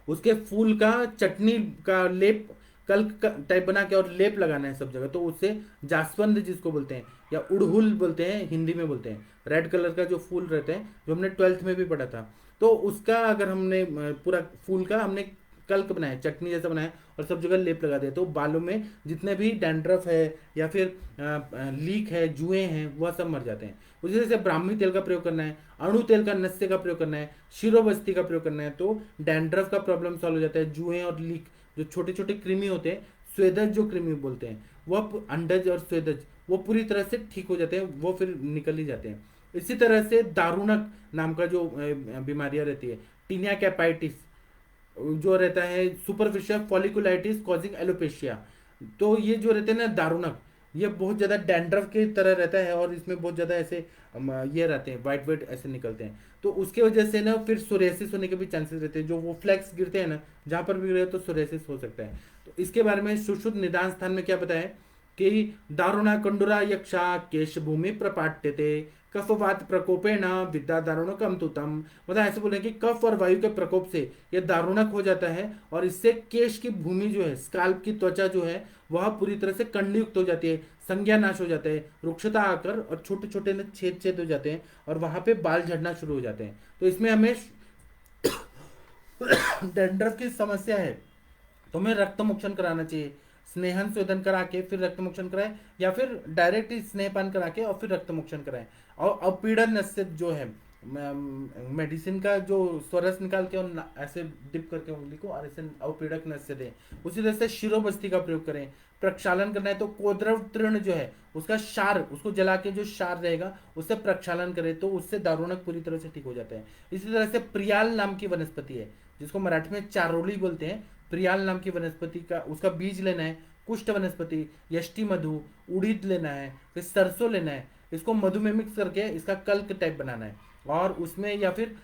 उसके फूल का चटनी का लेप, कल टाइप बना के और लेप लगाना है सब जगह, तो उससे जासवंद जिसको बोलते हैं या उड़हुल बोलते हैं, हिंदी में बोलते हैं, रेड कलर का जो फूल रहते हैं, जो हमने 12th में भी पढ़ा था, तो उसका अगर हमने पूरा फूल का हमने कल्क बनाया, चटनी जैसा बनाया और सब जगह लेप लगा दिया, तो बालों में जितने भी डैंड्रफ है या फिर लीक है, जुएं हैं, वह सब मर जाते हैं। उसी तरह से ब्राह्मी तेल का प्रयोग करना है, अणु तेल का नस्य का प्रयोग करना है, शिरोबस्ती का प्रयोग करना है, तो डैंड्रफ का प्रॉब्लम सॉल्व हो जाता है। जुएं और लीक, जो छोटे छोटे कृमि होते हैं, स्वेदज जो कृमि बोलते हैं, वह अंडज और स्वेदज वो पूरी तरह से ठीक हो जाते हैं, वो फिर निकल ही जाते हैं। इसी तरह से दारुणक नाम का जो बीमारियां रहती है, टीनिया कैपाइटिस जो रहता है, सुपरफिशियल फॉलिकुलाइटिस कॉजिंग एलोपेशिया, तो ये जो रहते हैं ना दारुणक, ये बहुत ज़्यादा डैंड्रफ की तरह रहता है और इसमें बहुत ज़्यादा ऐसे ये रहते हैं, वाइट वाइट ऐसे निकलते हैं, तो उसके वजह से ना फिर सोरेसिस होने के भी चांसेस रहते हैं। जो वो फ्लैक्स गिरते हैं ना, जहाँ पर भी गिरे तो सोरेसिस हो सकता है। तो इसके बारे में सुश्रुत निदान स्थान में क्या बताया कि दारुणा कंडुरा यक्षा केश भूमि प्रपाट्यते कफवात प्रकोपेण विद्या दारुणकम तुतम, मतलब ऐसे बोले कि कफ और वायु के प्रकोप से यह दारुणक हो जाता है और इससे केश की भूमि जो है, स्काल्प की त्वचा जो है, वह पूरी तरह से कंडयुक्त हो जाती है, संज्ञा नाश हो जाता है, रुक्षता आकर और छोटे छोटे छेद छेद हो जाते हैं और वहां पे बाल झड़ना शुरू हो जाते हैं। तो इसमें हमें डैंड्रफ की समस्या है तो हमें रक्त मोक्षण कराना चाहिए। स्नेहन शोधन करा के फिर रक्त मोक्षण कराएं, या फिर डायरेक्ट ही स्नेहपान करा के और फिर रक्त मोक्षण कराएं। और अपीड़न नस्य जो है, मेडिसिन का जो स्वरस निकाल के और ऐसे डिप करके उंगली को और ऐसे अवपीड़क नस्य दें। उसी तरह से शिरोबस्ती का प्रयोग करें। प्रक्षालन करना है तो कोद्रव तृण जो है उसका शार, उसको जला के जो शार रहेगा उससे प्रक्षालन करें तो उससे दारुणक पूरी तरह से ठीक हो जाता है। इसी तरह से प्रियाल नाम की वनस्पति है जिसको मराठी में चारोली बोलते हैं। प्रियाल नाम की वनस्पति का उसका बीज लेना है। कुष्ठ वनस्पति, यष्टि मधु, उड़ीद लेना है, फिर सरसों लेना है। इसको मधु में मिक्स करके इसका कल्क टाइप बनाना है और उसमें, या फिर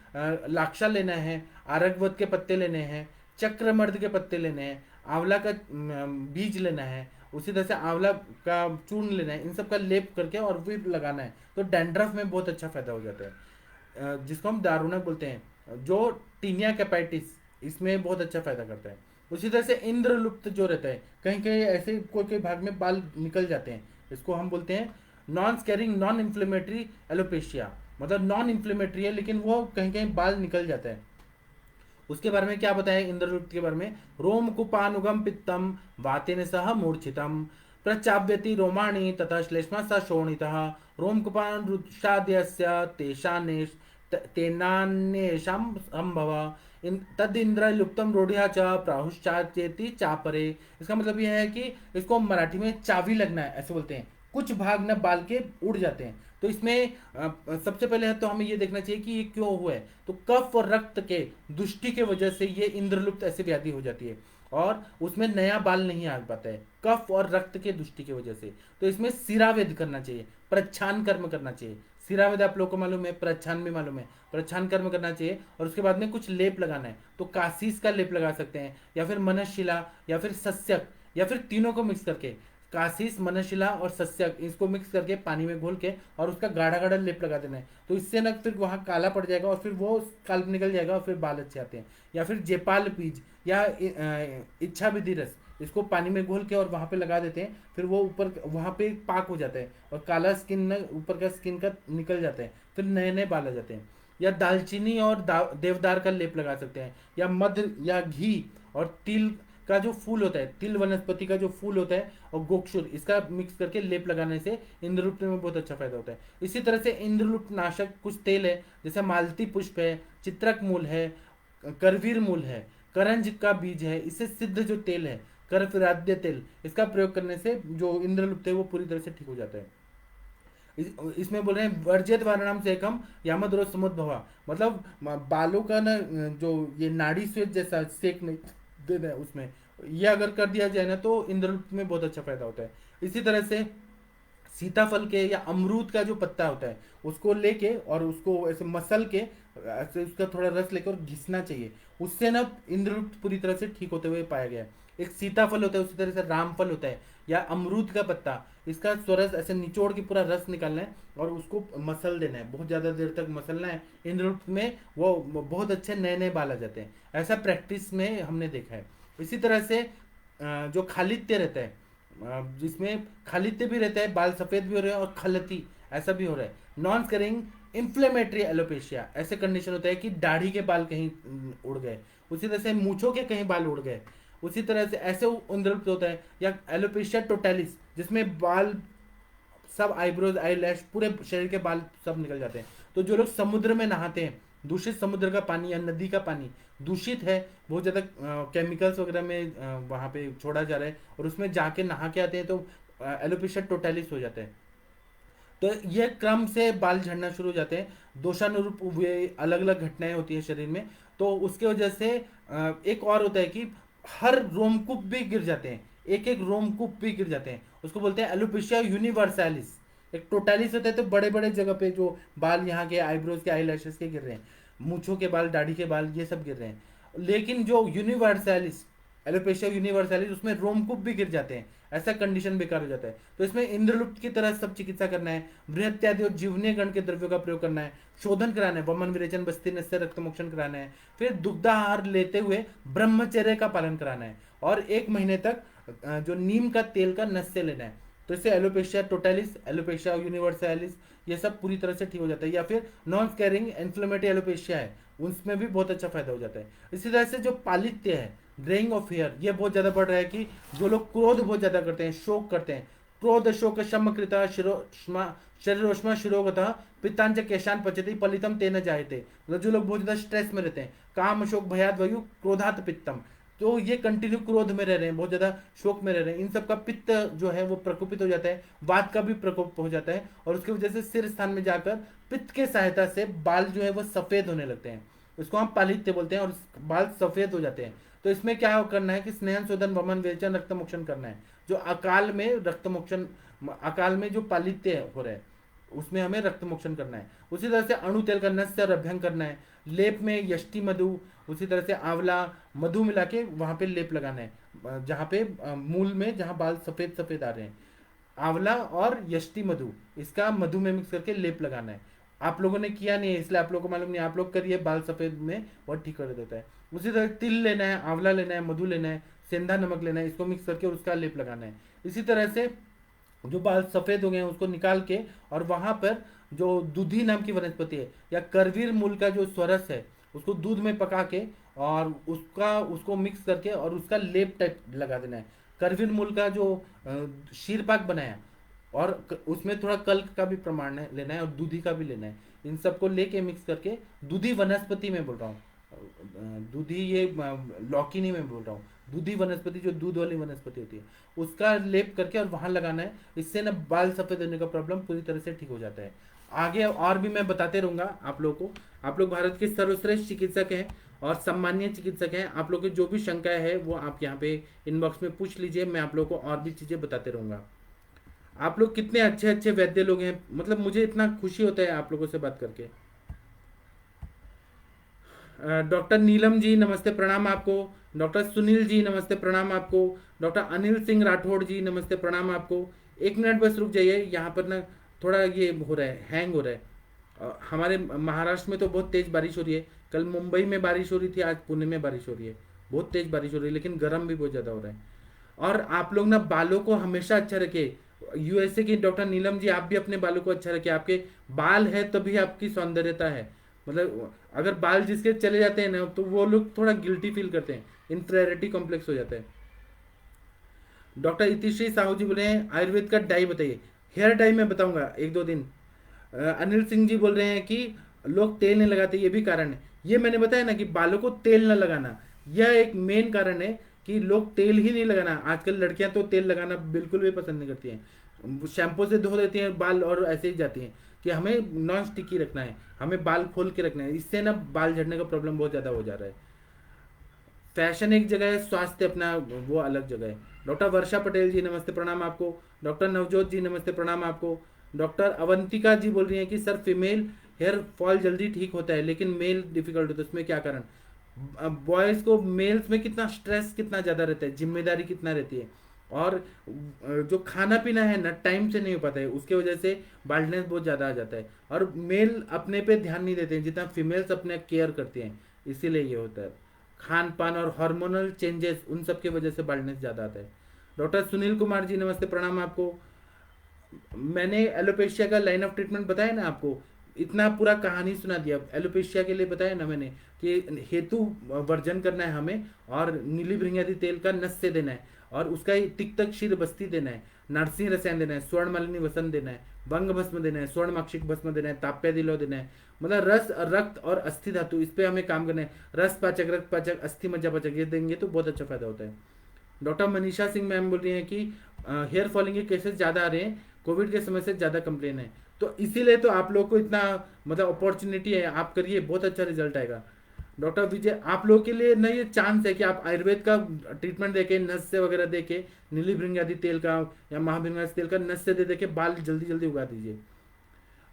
लाक्षा लेना है, आरगवत के पत्ते लेने हैं, चक्रमर्द के पत्ते लेने हैं, आंवला का बीज लेना है, उसी तरह से आंवला का चूर्ण लेना है। इन सब का लेप करके और फिर लगाना है तो डैंड्रफ में बहुत अच्छा फायदा हो जाता है, जिसको हम दारुणक बोलते हैं। जो टीनिया कैपाइटिस, इसमें बहुत अच्छा फायदा करता है। उसी तरह से इंद्रलुप्त जो रहता है, कहीं कहीं ऐसे कोई कोई भाग में बाल निकल जाते हैं, इसको हम बोलते हैं non scaring non inflammatory alopecia. मतलब नॉन इन्फ्लेमेटरी है लेकिन वो कहीं कहीं बाल निकल जाता है। उसके बारे में क्या बताया इंद्रलुप्त के बारे में? रोम कुपानुगम पित्तम वातेन सह मूर्छितम प्रचाव्यति रोमाणि तथा श्लेष्मा स शोणितः रोम कुपान रुक्षाद्यस्य तेषानेश तेनान्येषां संभव तद इंद्र लुप्तम रोढ़िया च प्राहुश्चाचेति चापरे। इसका मतलब यह है कि इसको मराठी में चावी लगना है ऐसे बोलते हैं। कुछ भाग न बाल के उड़ जाते हैं तो इसमें सबसे पहले है तो हमें ये देखना चाहिए कि ये क्यों हुआ है। तो कफ और रक्त के दुष्टि के वजह से ये इंद्रलुप्त ऐसी व्याधि हो जाती है और उसमें नया बाल नहीं आ पाता है, कफ और रक्त के दुष्टि की वजह से। तो इसमें सिरावेद करना चाहिए, प्रच्छान कर्म करना चाहिए। सिरावेद आप लोगों को मालूम है, प्रच्छान भी मालूम है। प्रच्छान कर्म करना चाहिए और उसके बाद में कुछ लेप लगाना है तो कासीस का लेप लगा सकते हैं, या फिर मनशिला, या फिर सस्यक, या फिर तीनों को मिक्स करके कासीस, मनशिला और सस्यक, इसको मिक्स करके पानी में घोल के और उसका गाढ़ा गाढ़ा लेप लगा देना है। तो इससे ना फिर वहाँ काला पड़ जाएगा और फिर वो काल्प निकल जाएगा और फिर बाल अच्छे आते हैं। या फिर जेपाल बीज या इच्छा विधि रस, इसको पानी में घोल के और वहाँ पे लगा देते हैं, फिर वो ऊपर वहाँ पे पाक हो जाता है और काला स्किन ऊपर का स्किन का निकल जाता है, फिर नए नए बाल आ जाते हैं। या दालचीनी और देवदार का लेप लगा सकते हैं, या मध या घी और तिल का जो फूल होता है, तिल वनस्पति का जो फूल होता है और गोक्षुर, इसका मिक्स करके लेप लगाने से इंद्रलुप्त में बहुत अच्छा फायदा होता है। इसी तरह से इंद्रलुप्त नाशक कुछ तेल है, जैसे मालती पुष्प है, चित्रक मूल है, करवीर मूल है, करंज का बीज है, इससे सिद्ध जो तेल है करफिराद्य तेल, इसका प्रयोग करने से जो इंद्रलुप्त है वो पूरी तरह से ठीक हो जाता है। इसमें बोल रहे हैं वर्जित वारणम से एकम यामद्रोज समुद्भवा, मतलब बालों का ना जो ये नाड़ी स्वेद जैसा सेक नहीं देना है उसमें, ये अगर कर दिया जाए ना तो इंद्रलुप्त में बहुत अच्छा फायदा होता है। इसी तरह से सीताफल के या अमरूद का जो पत्ता होता है उसको लेके और उसको ऐसे मसल के ऐसे उसका थोड़ा रस लेकर और घिसना चाहिए, उससे ना इंद्रलुप्त पूरी तरह से ठीक होते हुए पाया गया है। एक सीताफल होता है, उसी तरह से रामफल होता है, या अमरूद का पत्ता, इसका स्वरस ऐसे निचोड़ के पूरा रस निकालना है और उसको मसल देना है, बहुत ज़्यादा देर तक मसलना है। इंद्रलुप्त में वो बहुत अच्छे नए नए बाल आ जाते हैं, ऐसा प्रैक्टिस में हमने देखा है। इसी तरह से जो खालित्य रहता है, जिसमें खालित्य भी रहता है, बाल सफ़ेद भी हो रहे हैं और खलती ऐसा भी हो रहा है। नॉन स्करिंग इन्फ्लेमेटरी एलोपेशिया, ऐसे कंडीशन होता है कि दाढ़ी के बाल कहीं उड़ गए, उसी तरह से मूछों के कहीं बाल उड़ गए, उसी तरह से ऐसे इंद्रलुप्त होता है। या एलोपेशिया टोटैलिस, जिसमें बाल सब, आईब्रोज, आई लैश, पूरे शरीर के बाल सब निकल जाते हैं। तो जो लोग समुद्र में नहाते हैं, दूषित समुद्र का पानी या नदी का पानी दूषित है, बहुत ज़्यादा केमिकल्स वगैरह में वहाँ पे छोड़ा जा रहा है और उसमें जाके नहा के आते हैं तो एलोपेशिया टोटैलिस हो जाता है। तो ये क्रम से बाल झड़ना शुरू हो जाते हैं। दोषानुरूप वे अलग अलग घटनाएं होती है शरीर में, तो उसके वजह से एक और होता है कि हर रोमकूप भी गिर जाते हैं, एक एक रोमकूप भी गिर जाते हैं, उसको बोलते हैं एलोपेशिया यूनिवर्सालिस। एक टोटालिस होता है तो बड़े बड़े जगह पे जो बाल यहाँ के आईब्रोज के, आई लैशेस के गिर रहे हैं, मूछों के बाल, दाढ़ी के बाल, ये सब गिर रहे हैं। लेकिन जो यूनिवर्सालिस, एलोपेशिया यूनिवर्सालिस, उसमें रोमकूप भी गिर जाते हैं, ऐसा कंडीशन बेकार हो जाता है। तो इसमें इंद्रलुप्त की तरह सब चिकित्सा करना है, बृहत्यादि और जीवनीय गण के द्रव्यों का प्रयोग करना है, शोधन कराना है, वमन विरेचन बस्ती नस्य रक्त मोक्षण कराना है, फिर दुग्धाहार लेते हुए ब्रह्मचर्य का पालन कराना है और 1 महीने तक जो नीम का तेल का नस्य लेना है। तो इससे एलोपेशिया टोटैलिस, एलोपेशिया यूनिवर्सालिस, ये सब पूरी तरह से ठीक हो जाता है। या फिर नॉन स्कैरिंग इन्फ्लेमेटरी एलोपेशिया है उसमें भी बहुत अच्छा फायदा हो जाता है। इसी तरह से जो पालित्य है, ग्रेइंग ऑफ हेयर, ये बहुत ज्यादा बढ़ रहा है कि जो लोग क्रोध बहुत ज्यादा करते हैं, शोक करते हैं, क्रोध शोक शम कृता शिरोष्मा शरीरोष्मा शिरोगतः पित्तांच केशान पचती पलितम तेन जायते। मतलब जो लोग बहुत ज्यादा स्ट्रेस में रहते हैं, काम शोक भयात वायु क्रोधात पित्तम, तो ये कंटिन्यू क्रोध में रह रहे हैं, बहुत ज्यादा शोक में रह रहे हैं, इन सब का पित्त जो है वो प्रकोपित हो जाता है, वात का भी प्रकोप हो जाता है, और उसकी वजह से सिर स्थान में जाकर पित्त के सहायता से बाल जो है वो सफेद होने लगते हैं, उसको हम पालित्य बोलते हैं, और बाल सफेद हो जाते हैं। तो इसमें क्या करना है कि स्नेहन शोधन वमन विरेचन रक्त मोक्षण करना है। जो अकाल में रक्त मोक्षण, अकाल में जो पालित्य हो रहा है उसमें हमें रक्त मोक्षण करना है। उसी तरह से अणु तेल का नस्य और अभ्यंग करना है। लेप में यष्टि मधु, उसी तरह से आंवला मधु मिला के वहां पे लेप लगाना है, जहाँ पे मूल में जहाँ बाल सफेद सफेद आ रहे हैं, आंवला और यष्टि मधु, इसका मधु में मिक्स करके लेप लगाना है। आप लोगों ने किया नहीं है इसलिए आप लोगों को मालूम नहीं, आप लोग करिए, बाल सफेद में बहुत ठीक कर देता है। उसी तरह तिल लेना है, आंवला लेना है, मधु लेना है, सेंधा नमक लेना है, इसको मिक्स करके और उसका लेप लगाना है। इसी तरह से जो बाल सफेद हो गए हैं उसको निकाल के, और वहां पर जो दूधी नाम की वनस्पति है या करवीर मूल का जो स्वरस है उसको दूध में पका के और उसको मिक्स करके और उसका लेप टाइप लगा देना है। करवीर मूल का जो शीरपाक बनाया, और उसमें थोड़ा कल्क का भी प्रमाण है लेना है और दूधी का भी लेना है, इन सबको लेके मिक्स करके, दूधी वनस्पति में बोल रहा हूँ, दूधी ये लौकी नहीं मैं बोल रहा हूँ, दूधी वनस्पति जो दूध वाली वनस्पति होती है उसका लेप करके और वहां लगाना है। इससे ना बाल सफेद होने का प्रॉब्लम पूरी तरह से ठीक हो जाता है। आगे और भी मैं बताते रहूंगा आप लोगों को। आप लोग भारत के सर्वश्रेष्ठ चिकित्सक हैं और सम्मानीय चिकित्सक हैं, आप लोग की जो भी शंकाएं है वो आप यहाँ पे इनबॉक्स में पूछ लीजिए, मैं आप लोगों को और भी चीजें बताते रहूंगा। आप लोग कितने अच्छे अच्छे वैद्य लोग हैं, मतलब मुझे इतना खुशी होता है आप लोगों से बात करके। डॉक्टर नीलम जी नमस्ते प्रणाम आपको। डॉक्टर सुनील जी नमस्ते प्रणाम आपको। डॉक्टर अनिल सिंह राठौड़ जी नमस्ते प्रणाम आपको। एक मिनट बस रुक जाइए, यहाँ पर ना थोड़ा ये हो रहा है, हैंग हो रहा है। हमारे महाराष्ट्र में तो बहुत तेज बारिश हो रही है, कल मुंबई में बारिश हो रही थी, आज पुणे में बारिश हो रही है, बहुत तेज बारिश हो रही है, लेकिन गर्म भी बहुत ज़्यादा हो रहा है। और आप लोग ना बालों को हमेशा अच्छा रखे। यूएसए की डॉक्टर नीलम जी, आप भी अपने बालों को अच्छा रखे, आपके बाल है तभी आपकी सौंदर्यता है। मतलब अगर बाल जिसके चले जाते हैं ना तो वो लोग थोड़ा गिल्टी फील करते हैं, इन्फेरिटी कॉम्प्लेक्स हो जाता है। डॉक्टर इतिश्री साहू जी बोले हैं आयुर्वेद का डाई बताइए। हेयर डाई मैं बताऊंगा एक दो दिन। अनिल सिंह जी बोल रहे हैं कि लोग तेल नहीं लगाते, ये भी कारण है। ये मैंने बताया ना कि बालों को तेल न लगाना, यह एक मेन कारण है कि लोग तेल ही नहीं लगाना। आजकल लड़कियां तो तेल लगाना बिल्कुल भी पसंद नहीं करती हैं, शैम्पू से धो देती हैं बाल और ऐसे ही जाती हैं। कि हमें नॉन स्टिकी रखना है, हमें बाल खोल के रखना है, इससे ना बाल झड़ने का प्रॉब्लम बहुत ज़्यादा हो जा रहा है। फैशन एक जगह है, स्वास्थ्य अपना वो अलग जगह है। डॉक्टर वर्षा पटेल जी नमस्ते प्रणाम आपको। डॉक्टर नवजोत जी नमस्ते प्रणाम आपको। डॉक्टर अवंतिका जी बोल रही हैं कि सर फीमेल हेयर फॉल जल्दी ठीक होता है लेकिन मेल डिफिकल्ट होता है, उसमें क्या कारण? बॉयज़ को मेल्स में कितना स्ट्रेस कितना ज़्यादा रहता है, जिम्मेदारी कितना रहती है, और जो खाना पीना है ना टाइम से नहीं हो पाता है, उसके वजह से बाल्डनेस बहुत ज़्यादा आ जाता है। और मेल अपने पे ध्यान नहीं देते हैं जितना फीमेल्स अपने केयर करती हैं, इसीलिए ये होता है। खान पान और हार्मोनल चेंजेस उन सब की वजह से बाल्डनेस ज़्यादा आता है। डॉक्टर सुनील कुमार जी नमस्ते प्रणाम आपको। मैंने एलोपेशिया का लाइन ऑफ ट्रीटमेंट बताया ना आपको, इतना पूरा कहानी सुना दिया। एलोपेशिया के लिए बताया ना मैंने कि हेतु वर्जन करना है हमें, और नीली भृंगादी तेल का नस से देना है, और उसका तिक्तक क्षीर बस्ती देना है, नरसिंह रसायन देना है, स्वर्ण मालिनी वसन देना है, भंग भस्म देना है, स्वर्ण माक्षिक भस्म देना है, ताप्या दिलो देना है। मतलब रस रक्त और अस्थि धातु इस पे हमें काम करना है। रस पाचक, रक्त पाचक, अस्थि मज्जा पाचक ये देंगे तो बहुत अच्छा फायदा होता है। डॉक्टर मनीषा सिंह मैम बोल रही हैं कि हेयर फॉलिंग के केसेस ज़्यादा आ रहे हैं, कोविड के समय से ज़्यादा कंप्लेन है, तो इसीलिए तो आप लोग को इतना मतलब अपॉर्चुनिटी है, आप करिए बहुत अच्छा रिजल्ट आएगा। डॉक्टर विजय, आप लोगों के लिए ना ये चांस है कि आप आयुर्वेद का ट्रीटमेंट देके, नस से वगैरह देके, नीली भृंग आदि तेल का या महाभृंग आदि तेल का नस से दे के बाल जल्दी जल्दी उगा दीजिए।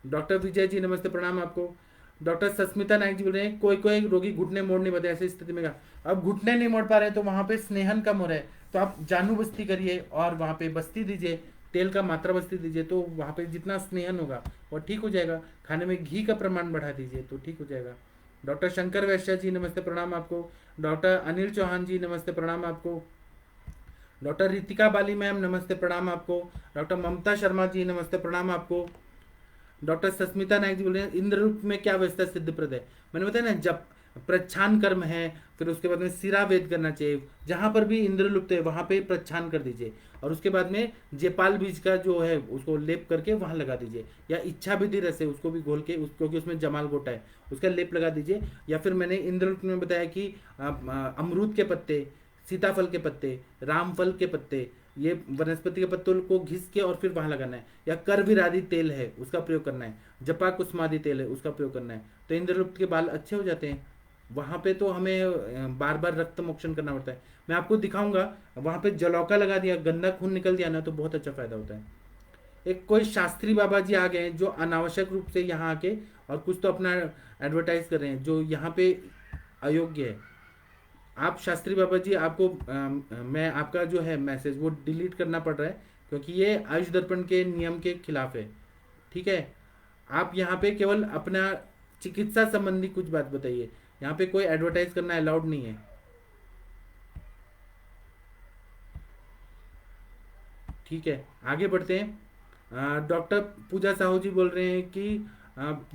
डॉक्टर विजय जी नमस्ते प्रणाम आपको। डॉक्टर सस्मिता नायक जी बोल रहे हैं कोई कोई रोगी घुटने मोड़ नहीं पाते, ऐसी स्थिति में क्या? अब घुटने नहीं मोड़ पा रहे तो वहां पे स्नेहन कम हो रहा है, तो आप जानू बस्ती करिए और वहां पे बस्ती दीजिए, तेल का मात्रा बस्ती दीजिए, तो वहां पे जितना स्नेहन होगा वो ठीक हो जाएगा। खाने में घी का प्रमाण बढ़ा दीजिए तो ठीक हो जाएगा। डॉक्टर शंकर वैश्य जी नमस्ते प्रणाम आपको। डॉक्टर अनिल चौहान जी नमस्ते प्रणाम आपको। डॉक्टर रितिका बाली मैम नमस्ते प्रणाम आपको। डॉक्टर ममता शर्मा जी नमस्ते प्रणाम आपको। डॉक्टर सस्मिता नायक जी बोल रहे हैं इंद्ररूप में क्या व्यवस्था सिद्धप्रद है? मैंने बताया ना, जब प्रच्छान कर्म है, फिर उसके बाद में सिरा वेद करना चाहिए। जहाँ पर भी इंद्र लुप्त है वहाँ पे प्रच्छान कर दीजिए, और उसके बाद में जेपाल बीज का जो है उसको लेप करके वहाँ लगा दीजिए, या इच्छा विधि रस है उसको भी घोल के क्योंकि उसमें जमाल गोटा है उसका लेप लगा दीजिए। या फिर मैंने इंद्रलुप्त में बताया कि अमरूद के पत्ते, सीताफल के पत्ते, रामफल के पत्ते, ये वनस्पति के पत्तों को घिस के और फिर वहां लगाना है। या करवीर आदि तेल है उसका प्रयोग करना है, जपा कुसुमादि तेल है उसका प्रयोग करना है, तो इंद्रलुप्त के बाल अच्छे हो जाते हैं। वहां पे तो हमें बार बार रक्त मोक्षण करना पड़ता है। मैं आपको दिखाऊंगा, वहां पे जलौका लगा दिया, गंदा खून निकल दिया ना, तो बहुत अच्छा फायदा होता है। एक कोई शास्त्री बाबा जी आ गए हैं जो अनावश्यक रूप से यहाँ आके और कुछ तो अपना एडवर्टाइज कर रहे हैं जो यहाँ पे अयोग्य है। आप शास्त्री बाबा जी, आपको मैं आपका जो है मैसेज वो डिलीट करना पड़ रहा है क्योंकि ये आयुष दर्पण के नियम के खिलाफ है। ठीक है, आप यहाँ पे केवल अपना चिकित्सा संबंधी कुछ बात बताइए, यहाँ पे कोई एडवर्टाइज करना अलाउड नहीं है। ठीक है, आगे बढ़ते हैं। डॉक्टर पूजा साहू जी बोल रहे हैं कि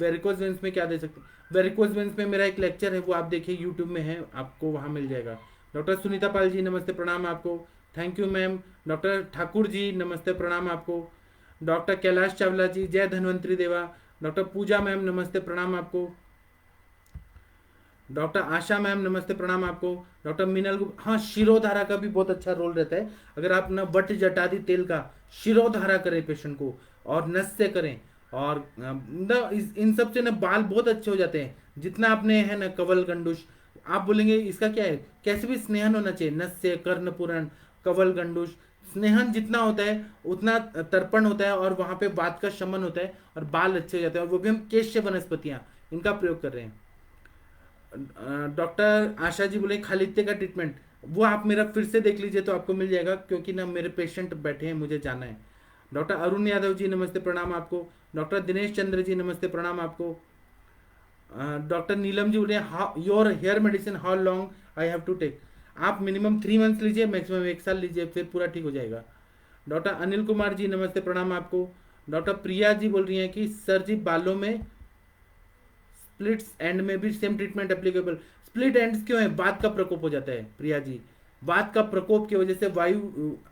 वेरिकोज वेंस में क्या दे सकते हैं। वेरिकोज वेंस में मेरा एक लेक्चर है, वो आप देखिए यूट्यूब में है, आपको वहाँ मिल जाएगा। डॉक्टर सुनीता पाल जी नमस्ते प्रणाम आपको, thank you ma'am. Doctor Thakur ji नमस्ते प्रणाम आपको। डॉक्टर कैलाश चावला जी जय धन्वंतरी देवा। डॉक्टर पूजा मैम नमस्ते प्रणाम आपको। डॉक्टर आशा मैम नमस्ते प्रणाम आपको। डॉक्टर मीनल हाँ, शिरोधारा का भी बहुत अच्छा रोल रहता है। अगर आप ना वट जटादि तेल का शिरोधारा करें पेशेंट को और नस से करें, और ना इन सब से ना बाल बहुत अच्छे हो जाते हैं। जितना आपने है ना कवल गंडुश, आप बोलेंगे इसका क्या है, कैसे भी स्नेहन होना चाहिए, नस से कर्णपुरण कवल गंडुश, स्नेहन जितना होता है उतना तर्पण होता है, और वहां पे वात का शमन होता है और बाल अच्छे हो जाते हैं, और वो भी हम केश्य वनस्पतियां इनका प्रयोग कर रहे हैं। डॉक्टर आशा जी बोले खालित्य का ट्रीटमेंट, वो आप मेरा फिर से देख लीजिए तो आपको मिल जाएगा, क्योंकि ना मेरे पेशेंट बैठे हैं, मुझे जाना है। डॉक्टर अरुण यादव जी नमस्ते प्रणाम आपको। डॉक्टर दिनेश चंद्र जी नमस्ते प्रणाम आपको। डॉक्टर नीलम जी बोले your hair medicine how long I have to take. आप मिनिमम 3 मंथ्स लीजिए, मैक्सिमम 1 साल लीजिए, फिर पूरा ठीक हो जाएगा। डॉक्टर अनिल कुमार जी नमस्ते प्रणाम आपको। डॉक्टर प्रिया जी बोल रही हैं कि सर जी बालों में स्प्लिट्स एंड में भी same treatment applicable. Split ends क्यों है, वात का प्रकोप हो जाता है प्रिया जी, वात का प्रकोप की वजह से वायु,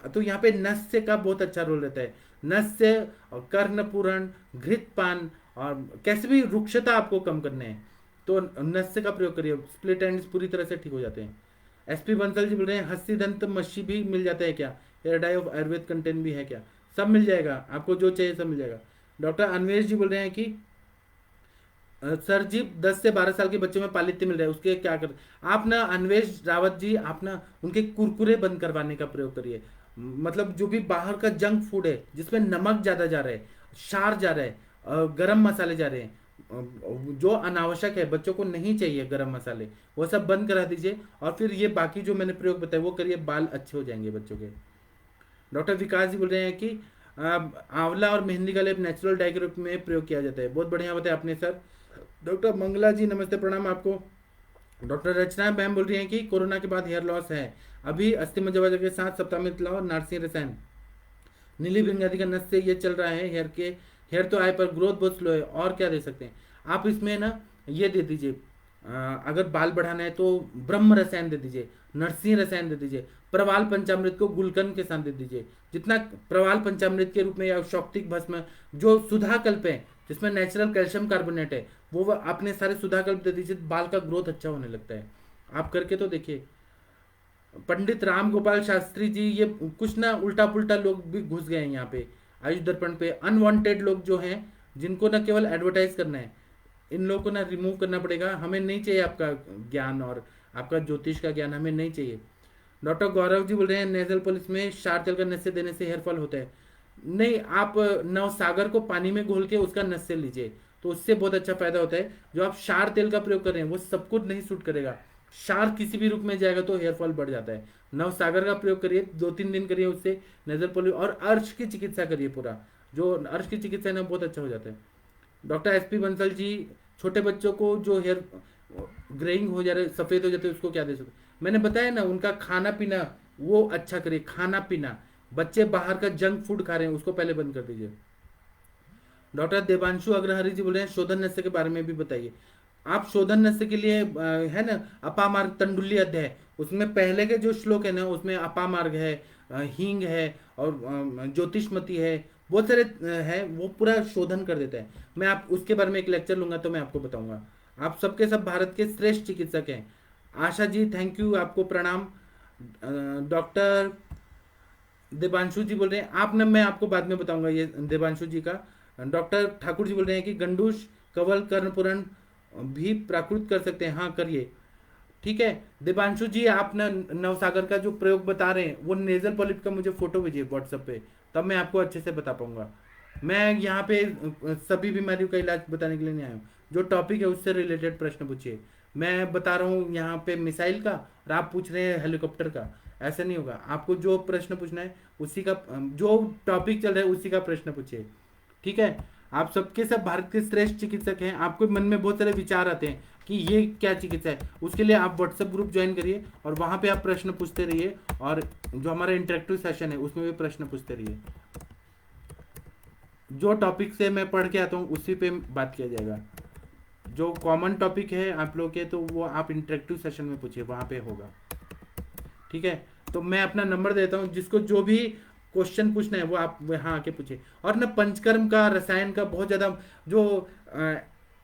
तो यहाँ पे नस्य का बहुत अच्छा रोल रहता है। नस्य और कर्णपुरण घृतपान और कैसे भी रुक्षता आपको कम करने हैं तो नस्य का प्रयोग करिए, स्प्लिट एंड्स पूरी तरह से ठीक हो जाते हैं। एसपी बंसल जी बोल रहे हैं हस्ती दंत मच्छी भी मिल जाता है क्या, hair dye of Ayurveda content भी है क्या। सब मिल जाएगा, आपको जो चाहिए सब मिल जाएगा। डॉक्टर अनवेश जी बोल रहे हैं कि सर जी 10 से 12 साल के बच्चों में पालित्य मिल रहा है, उसके क्या कर, आप ना अन्वेश रावत जी, आप ना उनके कुरकुरे बंद करवाने का प्रयोग करिए। मतलब जो भी बाहर का जंक फूड है जिसमें नमक ज़्यादा जा रहा है, क्षार जा रहा है, गरम मसाले जा रहे हैं, जो अनावश्यक है, बच्चों को नहीं चाहिए गरम मसाले, वो सब बंद करा दीजिए, और फिर ये बाकी जो मैंने प्रयोग बताया वो करिए, बाल अच्छे हो जाएंगे बच्चों के। डॉक्टर विकास जी बोल रहे हैं कि आंवला और मेहंदी का लेप नेचुरल डाई के रूप में प्रयोग किया जाता है। बहुत बढ़िया बताया आपने सर। डॉक्टर मंगला जी नमस्ते प्रणाम आपको। डॉक्टर रचना मैम बोल रही हैं कि कोरोना के बाद हेयर लॉस है, अभी अस्थि मज्जा के साथ सप्ताह में लाओ नारसिंह रसायन, नीली भिंगादी का नस से ये चल रहा है, हेयर तो आए पर ग्रोथ बहुत स्लो है, और क्या दे सकते हैं आप इसमें ना, ये दे दीजिए, अगर बाल बढ़ाना है तो ब्रह्म रसायन दे दीजिए, नरसिंह रसायन दे दीजिए, प्रवाल पंचामृत को गुलकंद के साथ दे दीजिए। जितना प्रवाल पंचामृत के रूप में या शौक्तिक भस्म, जो सुधा कल्प है जिसमें नेचुरल कैल्शियम कार्बोनेट है, वो अपने सारे सुधा कल्प दे दीजिए, बाल का ग्रोथ अच्छा होने लगता है। आप करके तो देखिए। पंडित राम गोपाल शास्त्री जी, ये कुछ ना उल्टा पुल्टा लोग भी घुस गए हैं यहाँ पे आयुष दर्पण पे, अनवांटेड लोग जो हैं जिनको ना केवल एडवर्टाइज करना है, इन लोगों को ना रिमूव करना पड़ेगा। हमें नहीं चाहिए आपका ज्ञान और आपका ज्योतिष का ज्ञान, हमें नहीं चाहिए। डॉक्टर गौरव जी बोल रहे हैं नेजल पॉलिश में क्षार तेल का नस्य देने से हेयर फॉल होता है। नहीं, आप नवसागर को पानी में घोल के उसका नस्य लीजिए, तो उससे बहुत अच्छा फायदा होता है। जो आप क्षार तेल का प्रयोग कर रहे हैं वो सब कुछ नहीं सूट करेगा, क्षार किसी भी रूप में जाएगा तो हेयर फॉल बढ़ जाता है। नवसागर का प्रयोग करिए, 2-3 दिन करिए, उससे नेजल पॉलिश और अर्श की चिकित्सा करिए, पूरा जो अर्श की चिकित्सा है ना बहुत अच्छा हो जाता है। डॉक्टर एसपी बंसल जी, छोटे बच्चों को जो हेयर ग्रेइंग हो जा रहे, सफेद हो जाते हैं, उसको क्या दे सकते, मैंने बताया ना, उनका खाना पीना वो अच्छा करिए, खाना पीना। बच्चे बाहर का जंक फूड खा रहे हैं, उसको पहले बंद कर दीजिए। डॉक्टर देवांशु अग्रहरि जी बोल रहे हैं शोधन नस्य के बारे में भी बताइए। आप शोधन नस्य के लिए है ना, अपामार्ग तंडुल्य अध्याय, उसमें पहले के जो श्लोक है ना उसमें अपामार्ग है, हींग है, और ज्योतिषमती है, बहुत सारे है, वो पूरा शोधन कर देता है। मैं आप उसके बारे में एक लेक्चर लूंगा तो मैं आपको बताऊंगा। आप सबके सब भारत के श्रेष्ठ चिकित्सक हैं। आशा जी थैंक यू, आपको प्रणाम। डॉक्टर देवांशु जी बोल रहे हैं आप ना, मैं आपको बाद में बताऊंगा ये देवांशु जी का। डॉक्टर ठाकुर जी बोल रहे हैं कि गंडूश कवल कर्णपुरन भी प्राकृत कर सकते हैं, हाँ करिए। ठीक है देवांशु जी, आप ना नवसागर का जो प्रयोग बता रहे हैं वो नेजल पॉलिप का मुझे फोटो भेजिए व्हाट्सएप पे, तब मैं आपको अच्छे से बता पाऊंगा। मैं यहाँ पे सभी बीमारियों का इलाज बताने के लिए नहीं आया हूँ। जो टॉपिक है उससे रिलेटेड प्रश्न पूछिए। मैं बता रहा हूँ यहाँ पे मिसाइल का और आप पूछ रहे हैं हेलीकॉप्टर का, ऐसा नहीं होगा। आपको जो प्रश्न पूछना है उसी का, जो टॉपिक चल रहा है उसी का प्रश्न पूछिए। ठीक है, आप सबके सब भारत के श्रेष्ठ चिकित्सक हैं। आपको मन में बहुत सारे विचार आते हैं कि ये क्या चिकित्सा है, उसके लिए आप व्हाट्सएप ग्रुप ज्वाइन करिए और वहाँ पे आप प्रश्न पूछते रहिए, और जो हमारा इंटरेक्टिव सेशन है उसमें भी प्रश्न पूछते रहिए। जो टॉपिक से मैं पढ़ के आता हूँ उसी पे बात किया जाएगा। जो कॉमन टॉपिक है आप लोग के, तो वो आप इंटरेक्टिव सेशन में पूछिए, वहाँ पे होगा। ठीक है, तो मैं अपना नंबर देता हूँ, जिसको जो भी क्वेश्चन पूछना है वो आप यहाँ आके पूछिए। और ना पंचकर्म का, रसायन का बहुत ज़्यादा, जो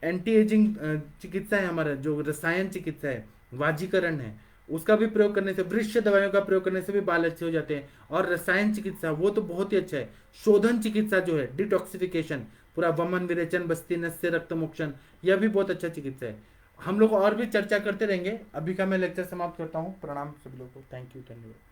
एंटी एजिंग चिकित्सा है हमारा, जो रसायन चिकित्सा है, वाजीकरण है, उसका भी प्रयोग करने से, वृक्ष दवाइयों का प्रयोग करने से भी बाल अच्छे हो जाते हैं। और रसायन चिकित्सा वो तो बहुत ही अच्छा है। शोधन चिकित्सा जो है, डिटॉक्सिफिकेशन, पूरा वमन विरेचन, बस्ती नस्य, रक्त मोक्षण, यह भी बहुत अच्छा चिकित्सा है। हम लोग और भी चर्चा करते रहेंगे। अभी का मैं लेक्चर समाप्त करता हूँ। प्रणाम सभी लोगों को, थैंक यू, धन्यवाद।